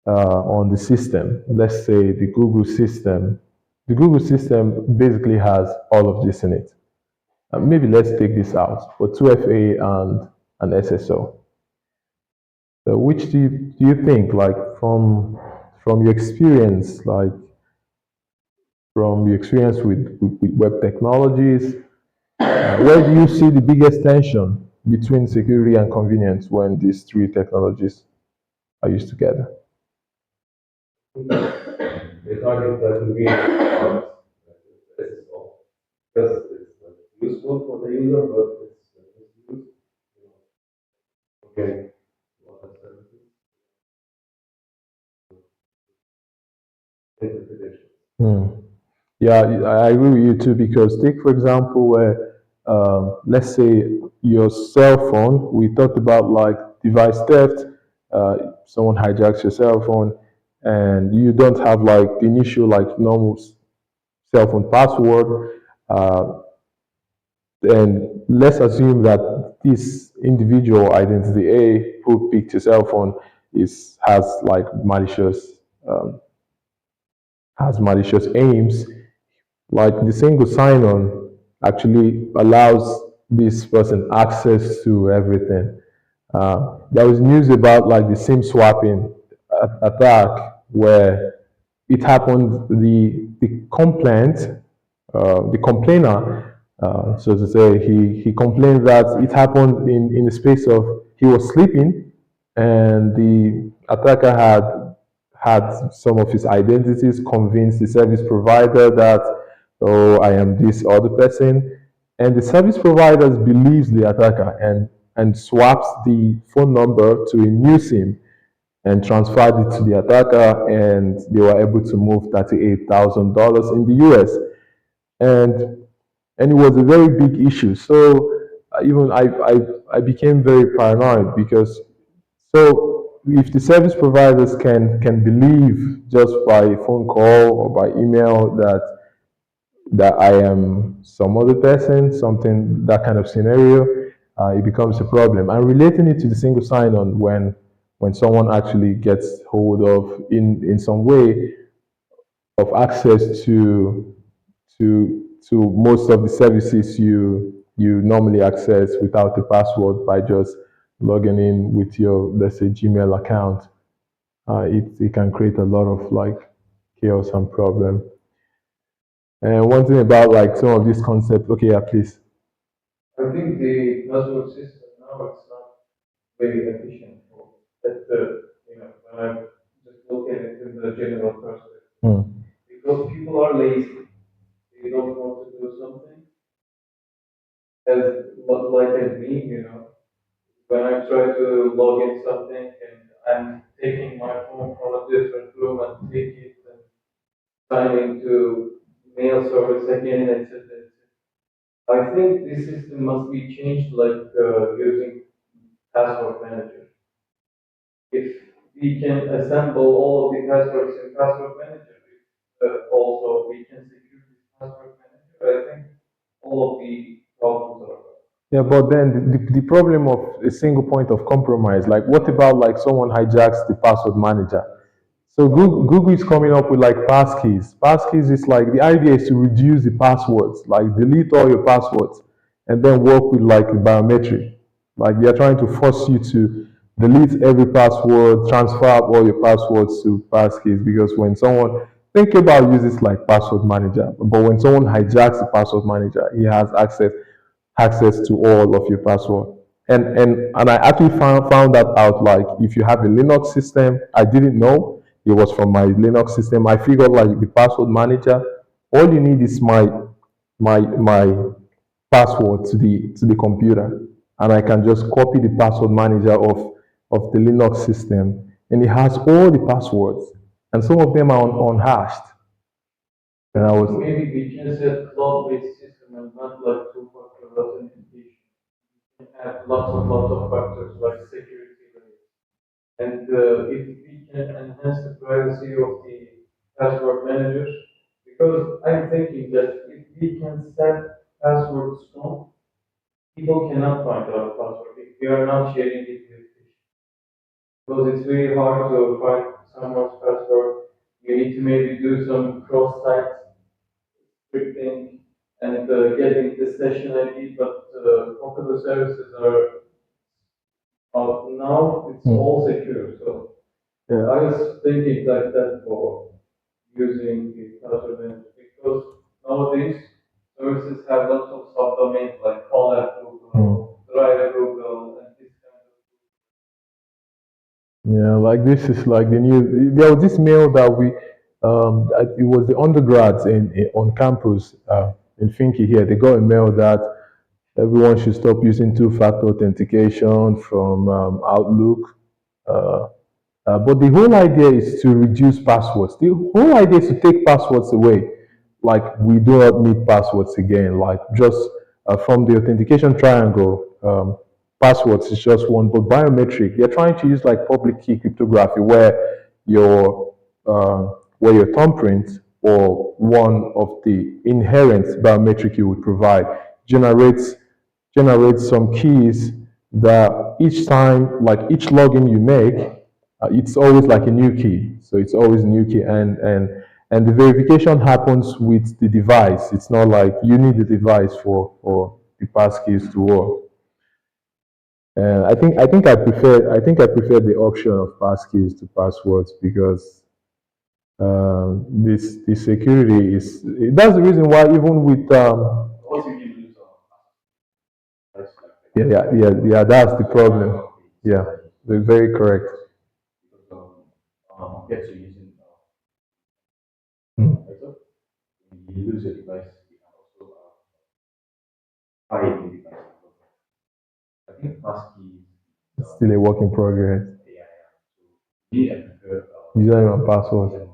[SPEAKER 1] on the system? Let's say the Google system. The Google system basically has all of this in it. Maybe let's take this out for 2FA and an SSO. So which do you think, like from your experience, like from your experience with web technologies, where do you see the biggest tension between security and convenience when these three technologies are used together? The target that will be because it's useful for the user, but it's used. Okay. Hmm. Yeah, I agree with you too because take for example where let's say your cell phone. We talked about like device theft. Someone hijacks your cell phone, and you don't have like the initial like normal cell phone password. Uh, and let's assume that this individual identity A who picked your cell phone is um, has malicious aims. Like the single sign-on actually allows this person access to everything. There was news about like the SIM swapping attack where it happened. The complainer, so to say, he complained that it happened in the space of he was sleeping, and the attacker had some of his identities, convinced the service provider that, oh, I am this other person, and the service provider believes the attacker and swaps the phone number to a new SIM and transferred it to the attacker, and they were able to move $38,000 in the US. And and it was a very big issue. So even I became very paranoid because so if the service providers can believe just by phone call or by email that I am some other person, something that kind of scenario, it becomes a problem. And relating it to the single sign-on when someone actually gets hold of in some way of access to most of the services you normally access without a password by just logging in with your, let's say, Gmail account. It can create a lot of like chaos and problem. And one thing about like some of these concepts, okay, yeah, please. I think the password system now it's not very efficient. At when I just look at it in the general perspective, because people are lazy, they don't want to do something. As like as me, when I try to log in something and I'm taking my phone from a different room and take it
[SPEAKER 2] signing to mail service again, etc. I think this system must be changed, like using password manager. If we can assemble all of the passwords in password manager, also we can secure this password manager, I think all of the problems are.
[SPEAKER 1] Yeah, but then the problem of a single point of compromise, like what about like someone hijacks the password manager? So Google is coming up with like passkeys. Passkeys is like the idea is to reduce the passwords, like delete all your passwords, and then work with like biometric. Like they're trying to force you to delete every password, transfer out all your passwords to passkeys because when someone think about uses like password manager, but when someone hijacks the password manager, he has access to all of your password. And I actually found that out like if you have a Linux system, I didn't know it was from my Linux system. I figured like the password manager, all you need is my password to the computer, and I can just copy the password manager of the Linux system, and it has all the passwords, and some of them are unhashed. And I was
[SPEAKER 2] Maybe we can set cloud-based system and not like two-factor authentication. Have lots of factors like security layers. And if we can enhance the privacy of the password managers, because I'm thinking that if we can set passwords strong, people cannot find our password if we are not sharing it with people. Because it's very hard to find someone's password. You need to maybe do some cross-site scripting and getting the session ID, but popular services are now it's all secure. So
[SPEAKER 1] yeah.
[SPEAKER 2] I was thinking like that for using the password manager because nowadays services have lots of subdomains like call app Google, drive Google, and this kind of.
[SPEAKER 1] Yeah, like this is like the new. There was this mail that it was the undergrads on campus in FINKI here. They got a mail that everyone should stop using two-factor authentication from Outlook. Uh, but the whole idea is to reduce passwords. The whole idea is to take passwords away. Like we do not need passwords again. Like just from the authentication triangle, passwords is just one. But biometric, they're trying to use like public key cryptography your where your thumbprint or one of the inherent biometric you would provide generates generates some keys that each time, like each login you make, it's always like a new key. So it's always a new key, and the verification happens with the device. It's not like you need the device for the passkeys to work. And I think I prefer the option of passkeys to passwords because this the security is that's the reason why even with yeah, that's the problem. Yeah, they're very correct. Mm. It's still a work in progress. Username and password.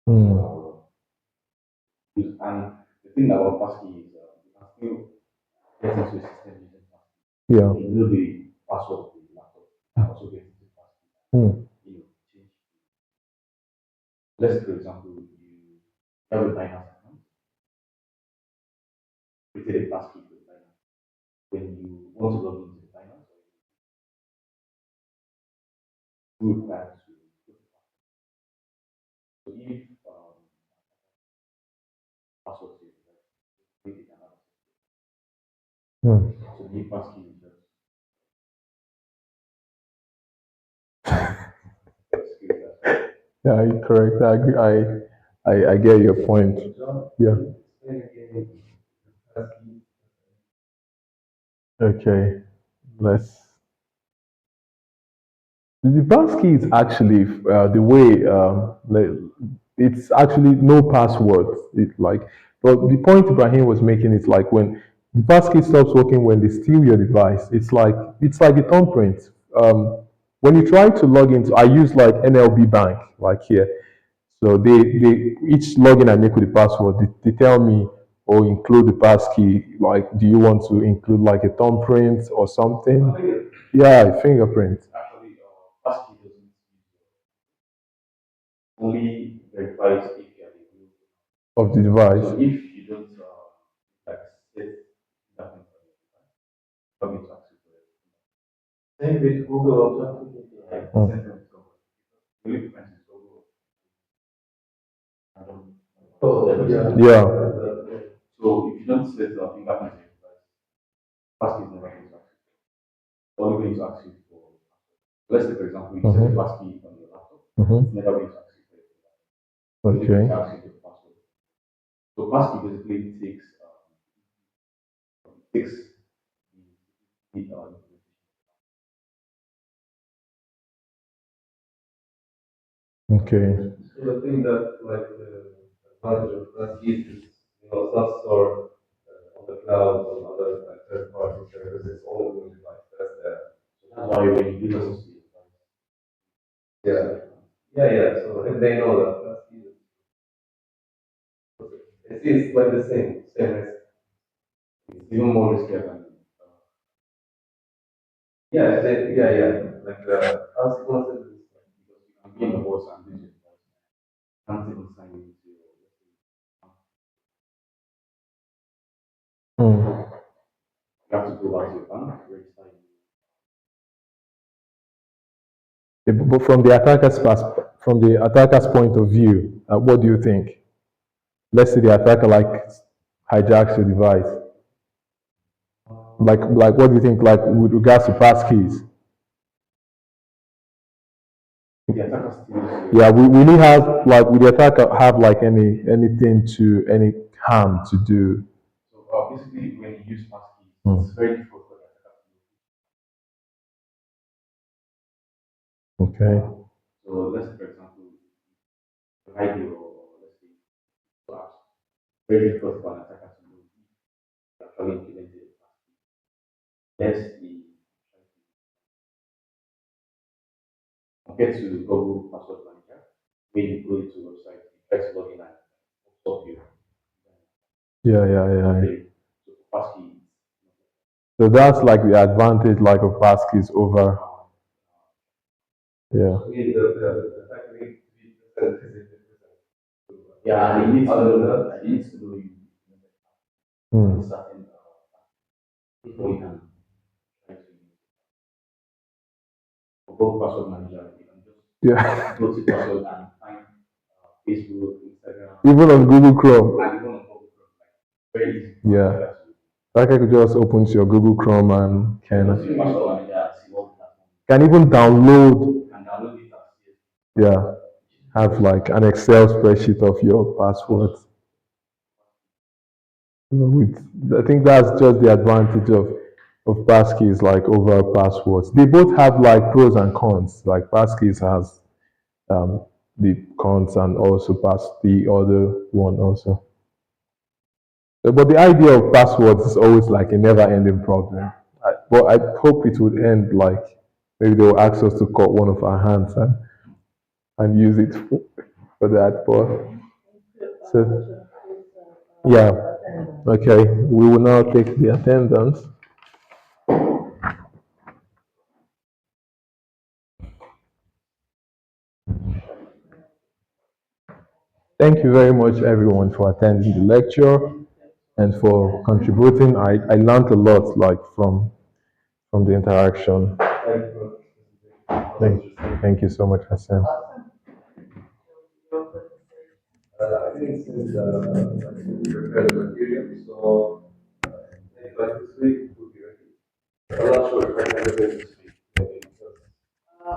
[SPEAKER 1] Mm. Yeah. Mm. Mm. Yeah, you're correct. I agree. I get your point. Yeah. Okay. Let's. The passkey is actually the way it's actually no password. It's like, but the point Ibrahim was making is like when the passkey stops working when they steal your device. It's like a thumbprint. When you try to log into, I use like NLB Bank, like here. So they each login I make with the password, they tell me, or include the passkey. Like, do you want to include like a thumbprint or something? Yeah, fingerprint
[SPEAKER 2] Actually, passkey doesn't only verifies if you are the real.
[SPEAKER 1] of the
[SPEAKER 2] So
[SPEAKER 1] device.
[SPEAKER 2] if you don't like set that information, you're going to access to it. Same with Google Authentication, like
[SPEAKER 1] Mm.
[SPEAKER 2] same with Google. The only difference is Google. Oh, yeah.
[SPEAKER 1] Yeah.
[SPEAKER 2] So if you don't set the fingerprint on your device, passkey is never going to access it. Only going to access for. Let's say, for example, you set the passkey on your laptop, it's never going to access it. Only going
[SPEAKER 1] Okay.
[SPEAKER 2] to access the password. So passkey basically takes the
[SPEAKER 1] Okay.
[SPEAKER 2] So the thing that like the advantage of Flaskit is, SaaS store on the cloud on other like third party services, all going to like test there. So that's why when you do this, yeah, yeah. So and they know that Flaskit is like the same risk. It's even more riskier than yeah. Like the consequences is like, because you can be in the boss and do it. Can't even sign into your.
[SPEAKER 1] Mm.
[SPEAKER 2] You have to go back to your bank, register.
[SPEAKER 1] But from the from the attacker's point of view, what do you think? Let's say the attacker like hijacks your device. Like what do you think? Like with regards to passkeys?
[SPEAKER 2] The attacker steals.
[SPEAKER 1] Yeah, we really have like will the attacker have like anything to any harm to do?
[SPEAKER 2] So basically, when you use passkeys, it's
[SPEAKER 1] Mm.
[SPEAKER 2] very difficult for the attacker to do.
[SPEAKER 1] Okay.
[SPEAKER 2] So let's say, for example, you hide your, let's say, apps. Very difficult for an attacker to know if you actually implemented a passkey. Less the compared to Google Password Manager, where you go into website, you try to log in and stop you.
[SPEAKER 1] Yeah.
[SPEAKER 2] So for passkey,
[SPEAKER 1] So that's like the advantage like of passkeys over. Yeah.
[SPEAKER 2] the attacker needs to be present. Yeah, and it needs to know, it needs to know you
[SPEAKER 1] Mm.
[SPEAKER 2] certain before you can try to use Google Password Manager. You can just
[SPEAKER 1] Yeah.
[SPEAKER 2] go to password and find Facebook, Instagram,
[SPEAKER 1] Even on Google Chrome.
[SPEAKER 2] and even on Google Chrome. Like, very easy.
[SPEAKER 1] Yeah. Like I could just open to your Google Chrome and
[SPEAKER 2] Go to your password manager and see what platform
[SPEAKER 1] can even download.
[SPEAKER 2] you can download it and see it.
[SPEAKER 1] Yeah. Have like an Excel spreadsheet of your passwords. With I think that's just the advantage of passkeys like over passwords. They both have like pros and cons. Like passkeys has the cons and also pass the other one also. But the idea of passwords is always like a never-ending problem. But I hope it would end like maybe they will ask us to cut one of our hands and use it for that. But so yeah, okay. We will now take the attendance. Thank you very much, everyone, for attending the lecture and for contributing. I learned a lot, like from the interaction. Thank, thank you so much, Hassan.
[SPEAKER 2] I think since we prepared the material, so maybe like this week it will be ready. I'm not sure if I can do this.